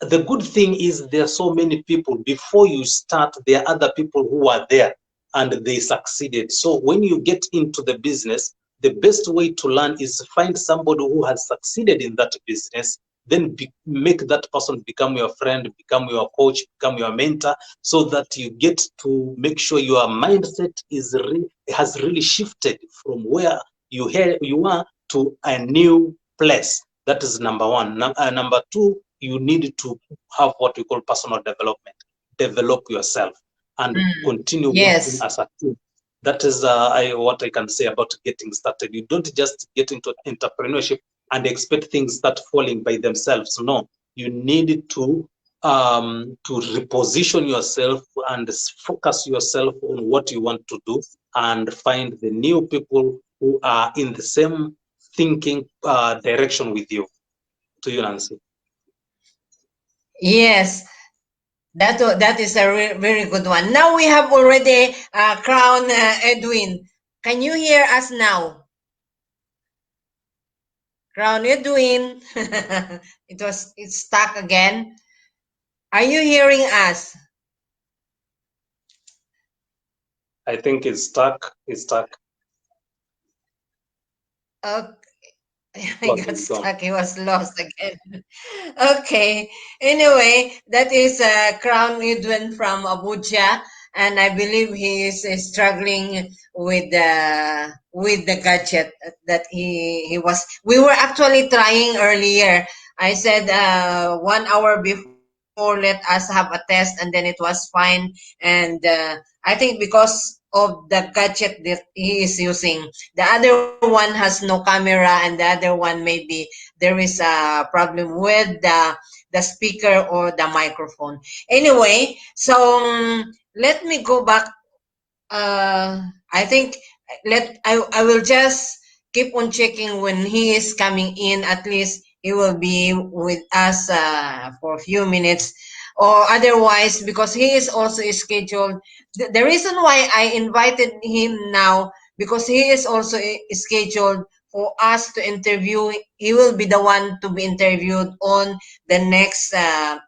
[SPEAKER 2] the good thing is there are so many people before you start. There are other people who are there and they succeeded. So when you get into the business, the best way to learn is find somebody who has succeeded in that business, then make that person become your friend, become your coach, become your mentor, so that you get to make sure your mindset has really shifted from where you are to a new place. That is number one. Number two, you need to have what we call personal development. Develop yourself and continue working
[SPEAKER 1] Yes.
[SPEAKER 2] as a team. That is what I can say about getting started. You don't just get into entrepreneurship and expect things start falling by themselves. No, you need to reposition yourself and focus yourself on what you want to do and find the new people who are in the same thinking direction with you. To you, Nancy.
[SPEAKER 1] Yes, that is a very good one. Now we have already Crown Edwin. Can you hear us now? Crown Edwin. It's stuck again. Are you hearing us?
[SPEAKER 2] I think it's stuck. It's stuck.
[SPEAKER 1] Okay. I
[SPEAKER 2] Lost.
[SPEAKER 1] got
[SPEAKER 2] It's gone.
[SPEAKER 1] stuck. He was lost again. Okay. Anyway, that is Crown Edwin from Abuja, and I believe he is struggling with the gadget that he was. We were actually trying earlier. I said 1 hour before, let us have a test, and then it was fine. And I think because of the gadget that he is using, the other one has no camera, and the other one maybe there is a problem with the speaker or the microphone. Anyway, so let me go back. I think I will just keep on checking when he is coming in. At least he will be with us for a few minutes, or otherwise, because he is also scheduled. The reason why I invited him now, because he is also scheduled for us to interview. He will be the one to be interviewed on the next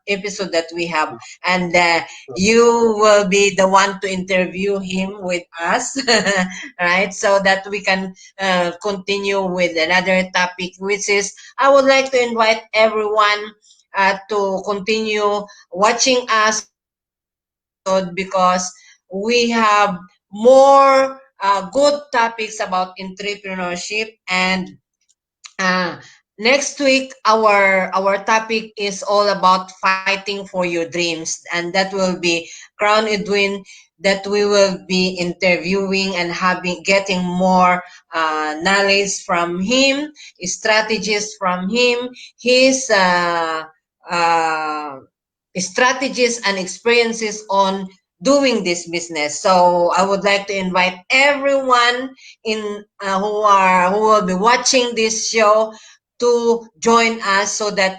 [SPEAKER 1] episode that we have, and you will be the one to interview him with us, right? So that we can continue with another topic, which is I would like to invite everyone to continue watching us on the next episode, because we have more good topics about entrepreneurship. And uh, next week, our topic is all about fighting for your dreams, and that will be Crown Edwin, that we will be interviewing and having getting more knowledge from him, strategies from him, his uh, strategies and experiences on doing this business. So I would like to invite everyone in who will be watching this show to join us so that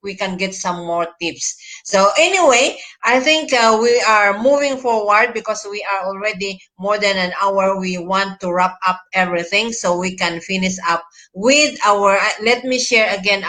[SPEAKER 1] we can get some more tips. So anyway, I think we are moving forward because we are already more than an hour. We want to wrap up everything so we can finish up with our. Let me share again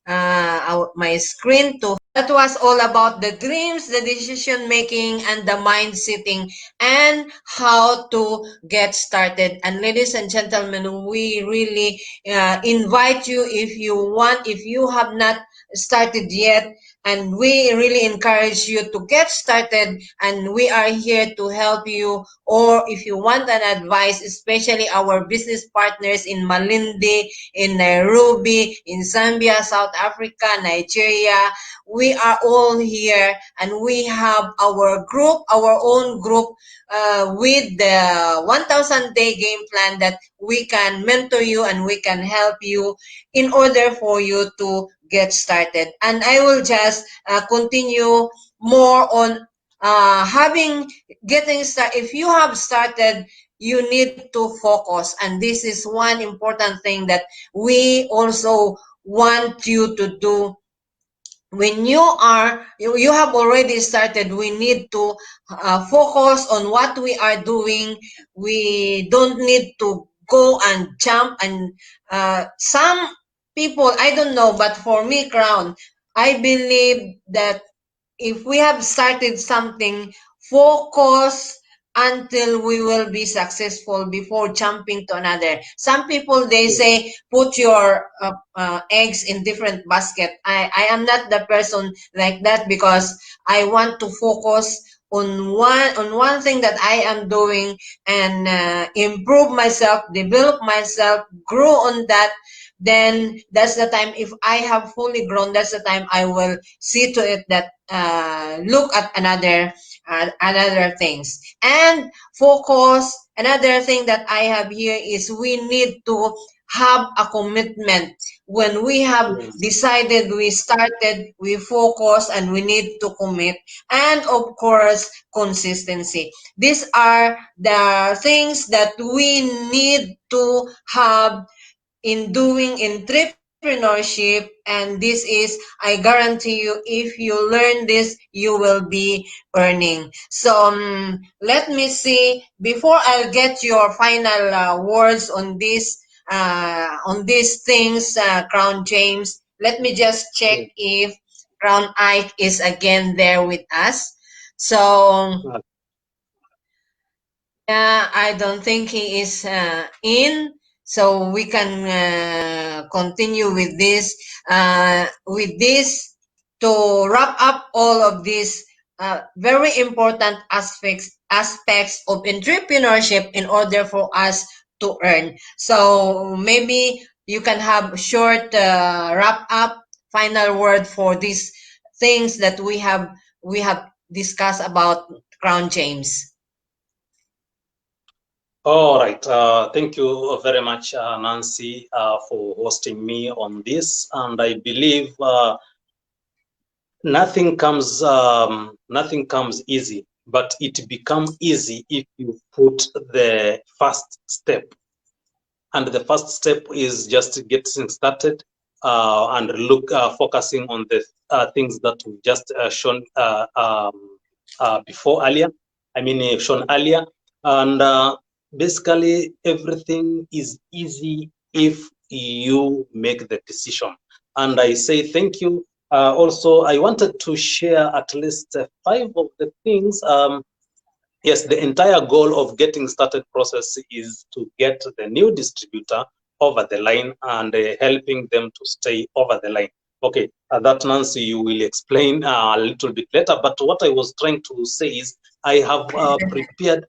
[SPEAKER 1] my screen to. That was all about the dreams, the decision making, and the mind setting, and how to get started. And ladies and gentlemen, we really invite you, if you want, if you have not started yet, and we really encourage you to get started, and we are here to help you. Or if you want an advice, especially our business partners in Malindi, in Nairobi, in Zambia, South Africa, Nigeria, we are all here, and we have our group, our own group, with the 1000 day game plan that we can mentor you and we can help you in order for you to get started. And I will just continue more on getting started. If you have started, you need to focus, and this is one important thing that we also want you to do. When you have already started, we need to focus on what we are doing. We don't need to go and jump, and some people, I don't know, but for me, Crown, I believe that if we have started something, focus until we will be successful before jumping to another. Some people, they say put your eggs in different basket. I am not the person like that, because I want to focus on one thing that I am doing, and improve myself, develop myself, grow on that. Then that's the time, if I have fully grown, that's the time I will see to it that look at another things and focus. Another thing that I have here is we need to have a commitment. When we have decided, we started, we focus, and we need to commit. And of course, consistency. These are the things that we need to have in doing entrepreneurship, and this is, I guarantee you, if you learn this, you will be earning. So let me see, before I'll get your final words on these things, Crown James, let me just check if Crown Ike is again there with us. So yeah, I don't think he is in, so we can continue with this to wrap up all of these very important aspects of entrepreneurship in order for us to earn. So maybe you can have a short wrap up, final word for these things that we have discussed about, Crown James.
[SPEAKER 2] All right. Thank you very much, Nancy, for hosting me on this. And I believe nothing comes easy, but it becomes easy if you put the first step. And the first step is just getting started and focusing on the things that we just shown before earlier. Shown earlier. And basically, everything is easy if you make the decision. And I say thank you. Also, I wanted to share at least 5 of the things. Yes, the entire goal of getting started process is to get the new distributor over the line and helping them to stay over the line. Okay, that Nancy, you will explain a little bit later. But what I was trying to say is, I have prepared.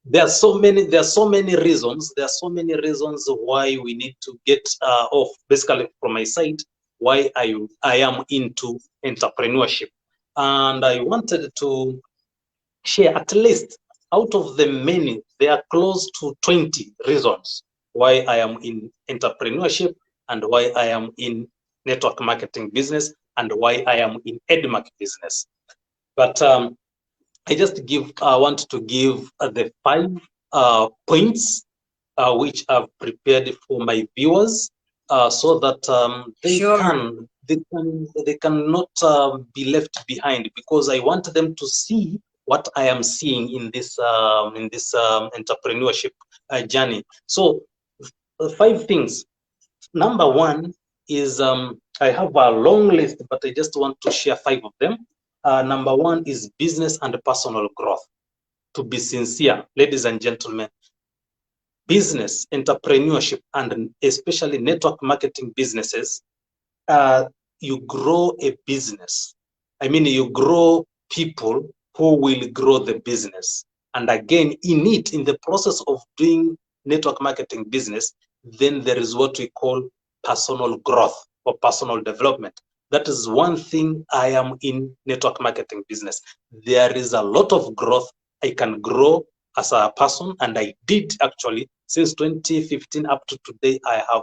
[SPEAKER 2] There are so many reasons. There are so many reasons why we need to get off. Basically, from my side, why I am into entrepreneurship, and I wanted to share at least out of the many, there are close to 20 reasons why I am in entrepreneurship and why I am in network marketing business and why I am in EdMark business. But I want to give the 5 points which I've prepared for my viewers. so that they
[SPEAKER 1] Sure.
[SPEAKER 2] cannot be left behind, because I want them to see what I am seeing in this entrepreneurship journey. So 5 things. Number 1 is I have a long list, but I just want to share 5 of them. Number 1 is business and personal growth. To be sincere, ladies and gentlemen, business, entrepreneurship, and especially network marketing businesses, you grow a business. I mean, you grow people who will grow the business. And again, in the process of doing network marketing business, then there is what we call personal growth or personal development. That is one thing I am in network marketing business. There is a lot of growth. I can grow as a person, and I did actually since 2015 up to today. I have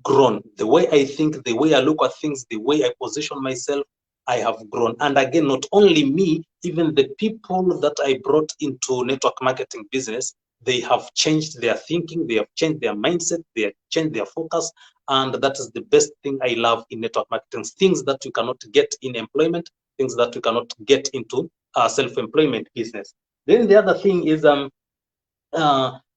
[SPEAKER 2] grown. The way I think, the way I look at things, the way I position myself, I have grown. And again, not only me, even the people that I brought into network marketing business, they have changed their thinking, they have changed their mindset, they have changed their focus. And that is the best thing I love in network marketing. Things that you cannot get in employment, things that you cannot get into self-employment business. Then the other thing is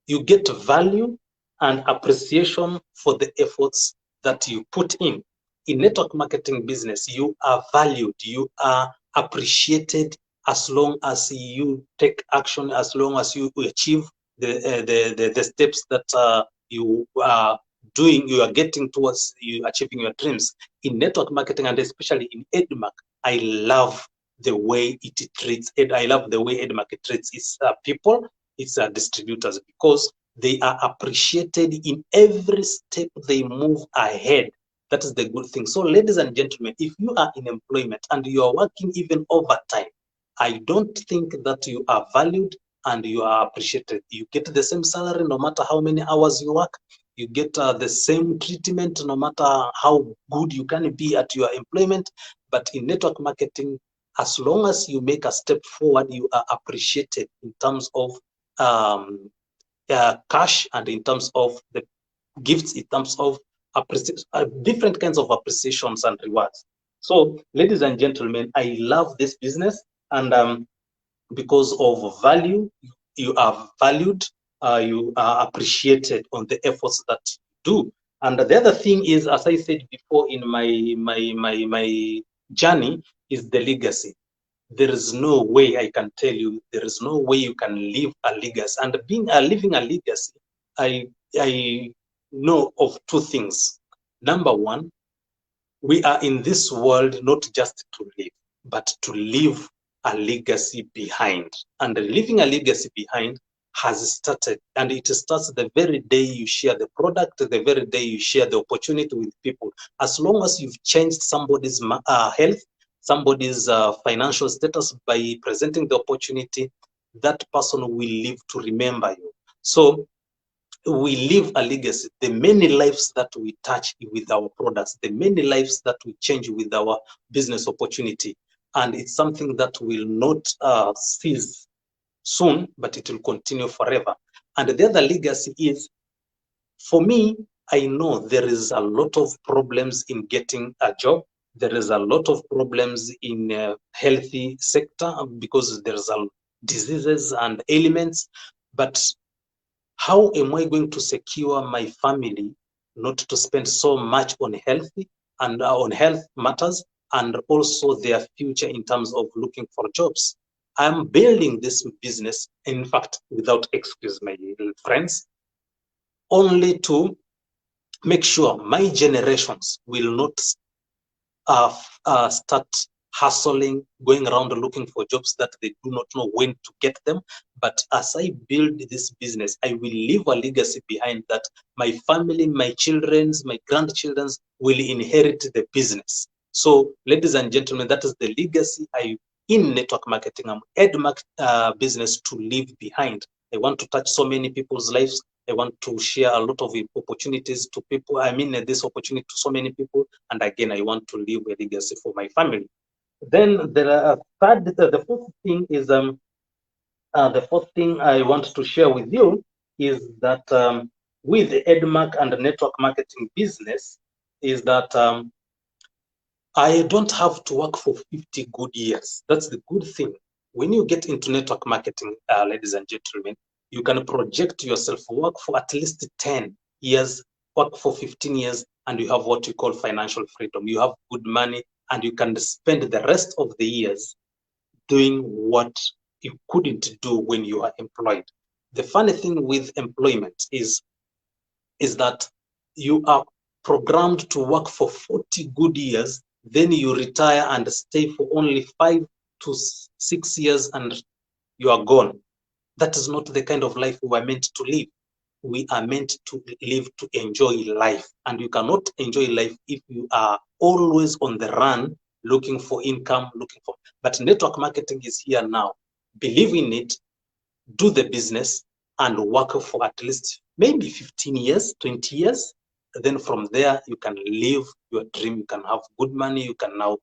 [SPEAKER 2] you get value and appreciation for the efforts that you put in. In network marketing business, you are valued, you are appreciated as long as you take action, as long as you achieve the steps that you are doing, you are getting towards you achieving your dreams. In network marketing, and especially in EdMark, I love the way it treats it. I love the way EdMark treats its people, its distributors, because they are appreciated in every step they move ahead. That is the good thing. So, ladies and gentlemen, if you are in employment and you are working even overtime, I don't think that you are valued and you are appreciated. You get the same salary no matter how many hours you work. You get the same treatment no matter how good you can be at your employment. But in network marketing, as long as you make a step forward, you are appreciated in terms of cash and in terms of the gifts, in terms of different kinds of appreciations and rewards. So, ladies and gentlemen, I love this business, and because of value, you are valued, you are appreciated on the efforts that you do. And the other thing is, as I said before in my journey, is the legacy. There is no way I can tell you, there is no way you can leave a legacy. And living a legacy, I know of 2 things. Number 1, we are in this world not just to live, but to leave a legacy behind. And leaving a legacy behind has started, and it starts the very day you share the product, the very day you share the opportunity with people. As long as you've changed somebody's health, somebody's financial status by presenting the opportunity, that person will live to remember you. So we leave a legacy. The many lives that we touch with our products, the many lives that we change with our business opportunity, and it's something that will not cease soon, but it will continue forever. And the other legacy is, for me, I know there is a lot of problems in getting a job. There is a lot of problems in healthy sector because there's diseases and ailments. But how am I going to secure my family not to spend so much on health and on health matters, and also their future in terms of looking for jobs? I'm building this business, in fact, without excuse, my friends, only to make sure my generations will not start hustling, going around looking for jobs that they do not know when to get them. But as I build this business, I will leave a legacy behind that my family, my children's, my grandchildren's will inherit the business. So, ladies and gentlemen, that is the legacy in network marketing, I'm business to leave behind. I want to touch so many people's lives. I want to share a lot of opportunities to people. I mean, this opportunity to so many people. And again, I want to leave a legacy for my family. Then the fourth thing is the fourth thing I want to share with you is that with the EdMark and the network marketing business is that I don't have to work for 50 good years. That's the good thing. When you get into network marketing, ladies and gentlemen, you can project yourself, work for at least 10 years, work for 15 years, and you have what you call financial freedom. You have good money, and you can spend the rest of the years doing what you couldn't do when you are employed. The funny thing with employment is that you are programmed to work for 40 good years, then you retire and stay for only 5 to 6 years and you are gone. That is not the kind of life we are meant to live. We are meant to live to enjoy life, and you cannot enjoy life if you are always on the run looking for income, but network marketing is here now. Believe in it, do the business, and work for at least maybe 15 years, 20 years. Then from there, you can live your dream. You can have good money. You can now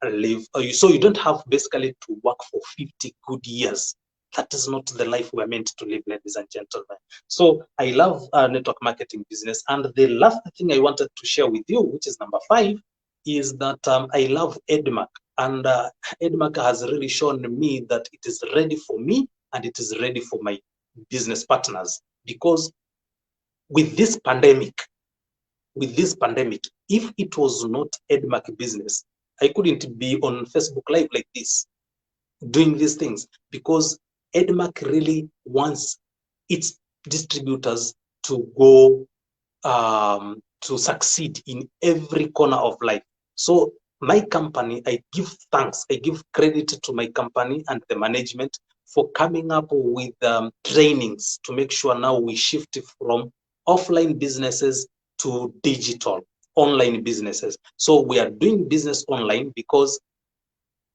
[SPEAKER 2] live. So you don't have basically to work for 50 good years. That is not the life we're meant to live, ladies and gentlemen. So I love network marketing business. And the last thing I wanted to share with you, which is number 5, is that I love EdMark. And EdMark has really shown me that it is ready for me and it is ready for my business partners. Because with this pandemic, if it was not EdMark business, I couldn't be on Facebook Live like this, doing these things, because EdMark really wants its distributors to go to succeed in every corner of life. So my company, I give thanks, I give credit to my company and the management for coming up with trainings to make sure now we shift from offline businesses to digital online businesses. So we are doing business online because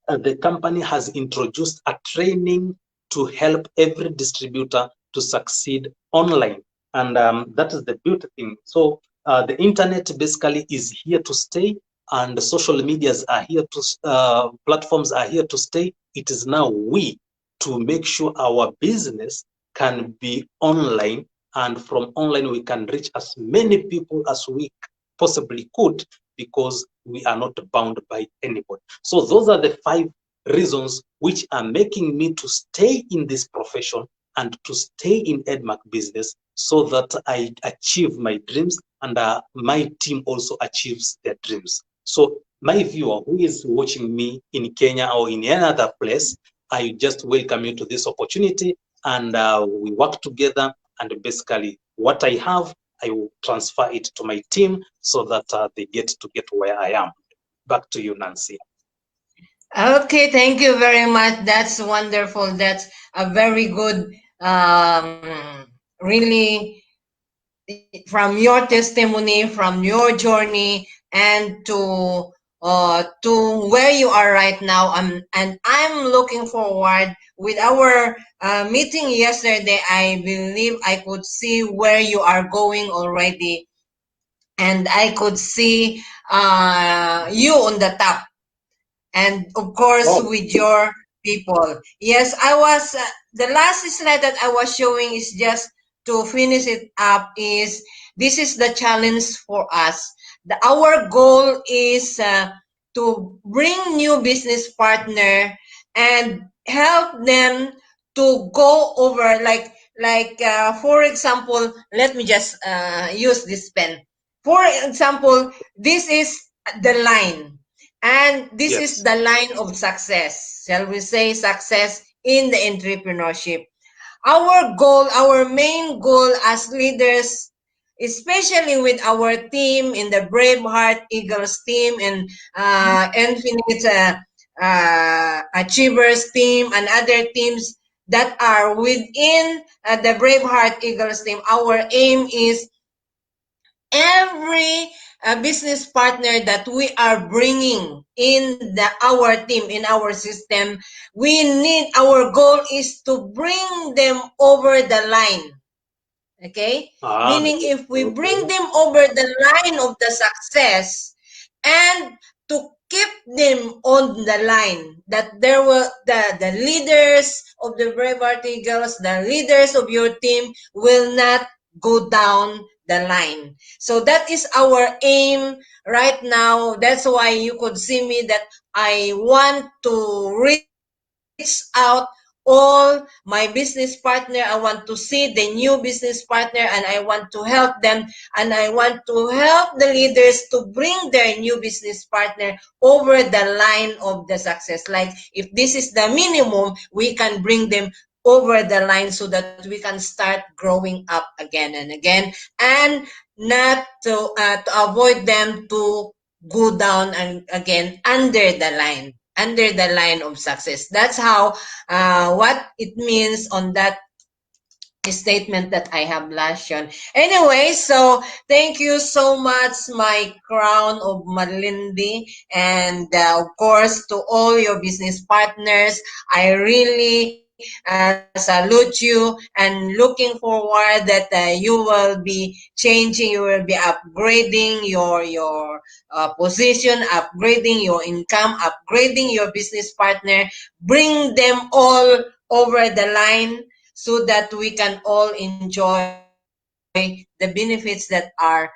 [SPEAKER 2] the company has introduced a training to help every distributor to succeed online. And that is the beautiful thing. So the internet basically is here to stay, and the social medias are here to, platforms are here to stay. It is now we to make sure our business can be online, and from online we can reach as many people as we possibly could, because we are not bound by anybody. So those are the 5 reasons which are making me to stay in this profession and to stay in EdMark business, so that I achieve my dreams and my team also achieves their dreams. So my viewer who is watching me in Kenya or in any other place, I just welcome you to this opportunity, and we work together, and basically what I have, I will transfer it to my team so that they get where I am. Back to you, Nancy.
[SPEAKER 1] Okay, thank you very much. That's wonderful. That's a very good, really, from your testimony, from your journey, and to where you are right now. And I'm looking forward with our meeting yesterday. I believe I could see where you are going already, and I could see you on the top, and of course with your people. Yes, I was the last slide that I was showing is just to finish it up. Is this is the challenge for us. Our goal is to bring new business partner and help them to go over, like for example, let me just use this pen. For example, this is the line, and this is
[SPEAKER 2] Yes.
[SPEAKER 1] the line of success. Shall we say success in the entrepreneurship? Our goal, our main goal as leaders, especially with our team in the BraveHeart Eagles team and Infinite Achievers team and other teams that are within the BraveHeart Eagles team, our aim is every business partner that we are bringing in our team, in our system, our goal is to bring them over the line. Okay, meaning if we bring them over the line of the success, and to keep them on the line, that there will the leaders of the BraveHeart Eagles, the leaders of your team will not go down the line. So that is our aim right now. That's why you could see me that I want to reach out all my business partner. I want to see the new business partner, and I want to help them, and I want to help the leaders to bring their new business partner over the line of the success. Like if this is the minimum, we can bring them over the line so that we can start growing up again and again, and not to avoid them to go down and again under the line of success. That's how what it means on that statement that I have last shown. Anyway, so thank you so much, my crown of Malindi, and of course to all your business partners. I really salute you and looking forward that you will be changing, you will be upgrading your position, upgrading your income, upgrading your business partner, bring them all over the line so that we can all enjoy the benefits that are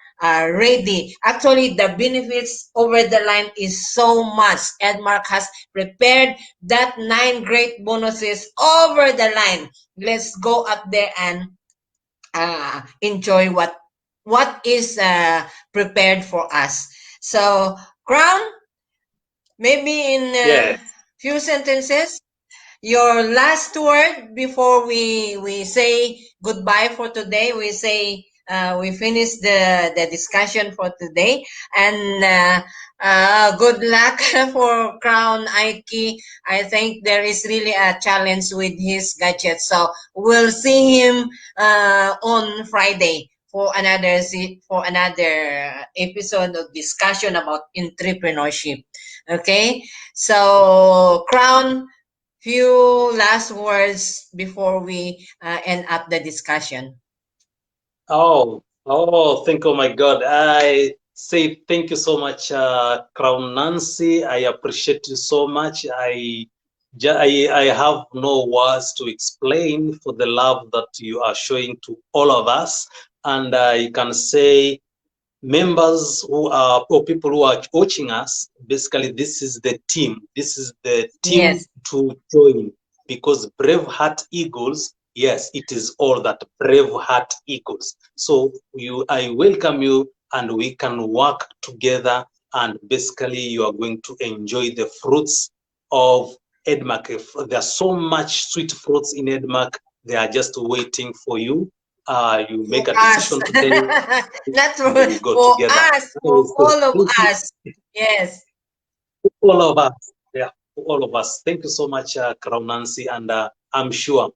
[SPEAKER 1] ready. Actually, the benefits over the line is so much. Edmark has prepared that 9 great bonuses over the line. Let's go up there and enjoy what is prepared for us. So, Crown, maybe in a
[SPEAKER 2] Yes.
[SPEAKER 1] few sentences, your last word before we say goodbye for today. We say we finish the discussion for today, and good luck for Crown Aiki. I think there is really a challenge with his gadget, so we'll see him on Friday for another episode of discussion about entrepreneurship. Okay, so Crown, few last words before we end up the discussion.
[SPEAKER 2] Thank you, my God. I say thank you so much, Crown Nancy. I appreciate you so much. I have no words to explain for the love that you are showing to all of us. And I can say members who are or people who are watching us, basically this is the team. This is the team
[SPEAKER 1] Yes.
[SPEAKER 2] to join, because BraveHeart Eagles, yes, it is all that BraveHeart Eagles. So I welcome you, and we can work together, and basically you are going to enjoy the fruits of Edmark. There's so much sweet fruits in Edmark. They are just waiting for you. You
[SPEAKER 1] For
[SPEAKER 2] make a
[SPEAKER 1] us.
[SPEAKER 2] decision today, and
[SPEAKER 1] Not
[SPEAKER 2] we go together.
[SPEAKER 1] for
[SPEAKER 2] I
[SPEAKER 1] us,
[SPEAKER 2] will
[SPEAKER 1] for
[SPEAKER 2] say
[SPEAKER 1] all
[SPEAKER 2] thank
[SPEAKER 1] of
[SPEAKER 2] you
[SPEAKER 1] us. Yes.
[SPEAKER 2] to all of us. Yeah, to all of us. Thank you so much, Crown Nancy, and I'm sure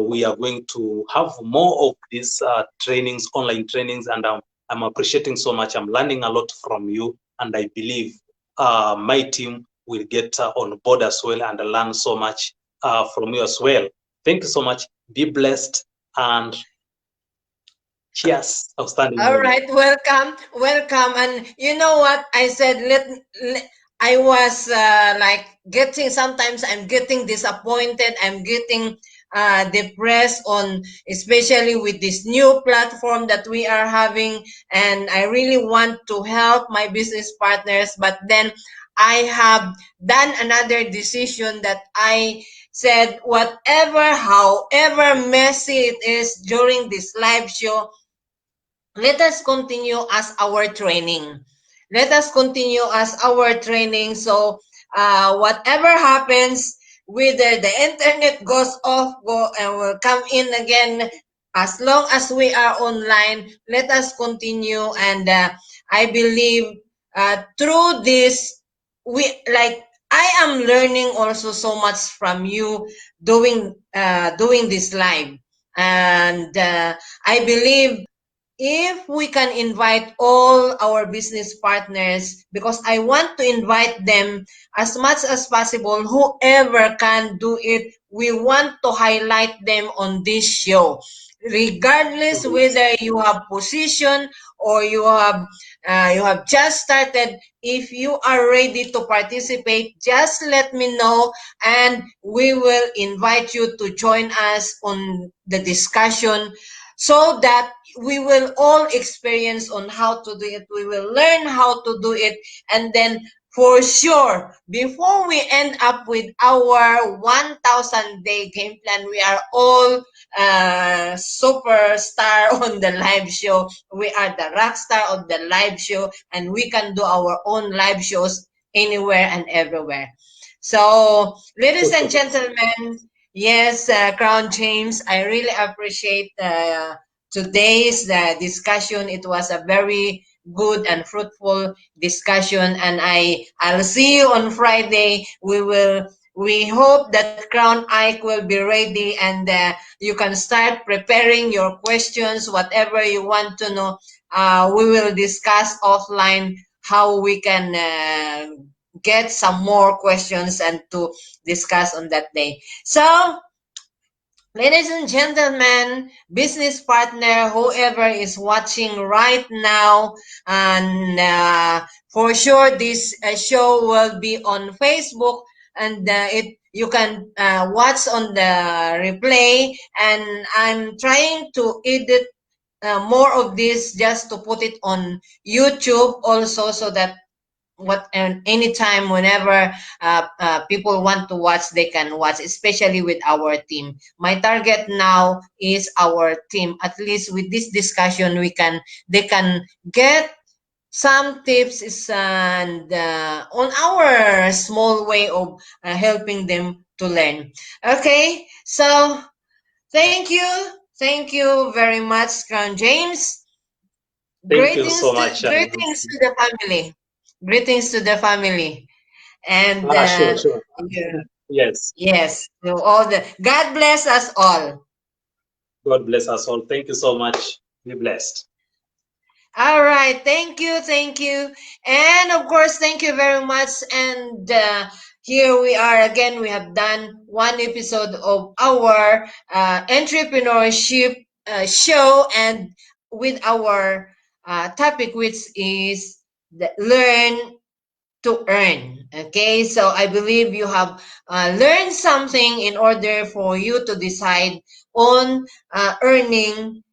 [SPEAKER 2] we are going to have more of these trainings, online trainings, and I'm appreciating so much. I'm learning a lot from you, and I believe my team will get on board as well and learn so much from you as well. Thank you so much. Be blessed, and cheers. Outstanding
[SPEAKER 1] All
[SPEAKER 2] moment.
[SPEAKER 1] right, welcome, welcome. And you know what I said? I was like getting. Sometimes I'm getting disappointed. I'm getting depressed on, especially with this new platform that we are having. And I really want to help my business partners, but then I have done another decision that I said, whatever, however messy it is during this live show, let us continue as our training. Let us continue as our training. So, whatever happens, whether the internet goes off, go and will come in again, as long as we are online, let us continue. And I believe through this, we like I am learning also so much from you doing this live, and I believe if we can invite all our business partners, because I want to invite them as much as possible, whoever can do it, we want to highlight them on this show, regardless whether you have position or you have just started. If you are ready to participate, just let me know, and we will invite you to join us on the discussion, so that we will all experience on how to do it. We will learn how to do it, and then for sure, before we end up with our 1,000 day game plan, we are all superstar on the live show. We are the rock star of the live show, and we can do our own live shows anywhere and everywhere. So, ladies and gentlemen, yes, Crown James, I really appreciate today's discussion. It was a very good and fruitful discussion, and I'll see you on Friday. We hope that Crown Ike will be ready, and you can start preparing your questions, whatever you want to know. We will discuss offline how we can get some more questions and to discuss on that day. So, ladies and gentlemen, business partner, whoever is watching right now, and for sure this show will be on Facebook, and it you can watch on the replay. And I'm trying to edit more of this just to put it on YouTube also, so that what and anytime whenever people want to watch, they can watch, especially with our team. My target now is our team. At least with this discussion, they can get some tips and on our small way of helping them to learn. Okay, so thank you very much, Crown James.
[SPEAKER 2] Thank you
[SPEAKER 1] greetings
[SPEAKER 2] so
[SPEAKER 1] to
[SPEAKER 2] much.
[SPEAKER 1] greetings to the family greetings to the family. And
[SPEAKER 2] Sure, sure.
[SPEAKER 1] yeah,
[SPEAKER 2] Yes.
[SPEAKER 1] yes, to all the God bless us all.
[SPEAKER 2] God bless us all. Thank you so much. Be blessed.
[SPEAKER 1] All right, thank you, and of course, thank you very much. And here we are again. We have done one episode of our entrepreneurship show, and with our topic, which is the learn to earn. Okay, so I believe you have learned something in order for you to decide on earning.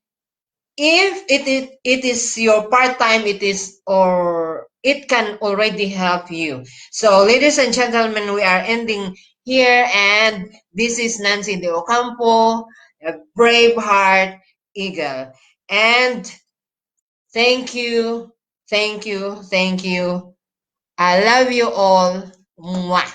[SPEAKER 1] If it is your part-time, it is, or it can already help you. So, ladies and gentlemen, we are ending here, and this is Nancy de Ocampo, a Braveheart Eagle. And thank you. I love you all. Mwah.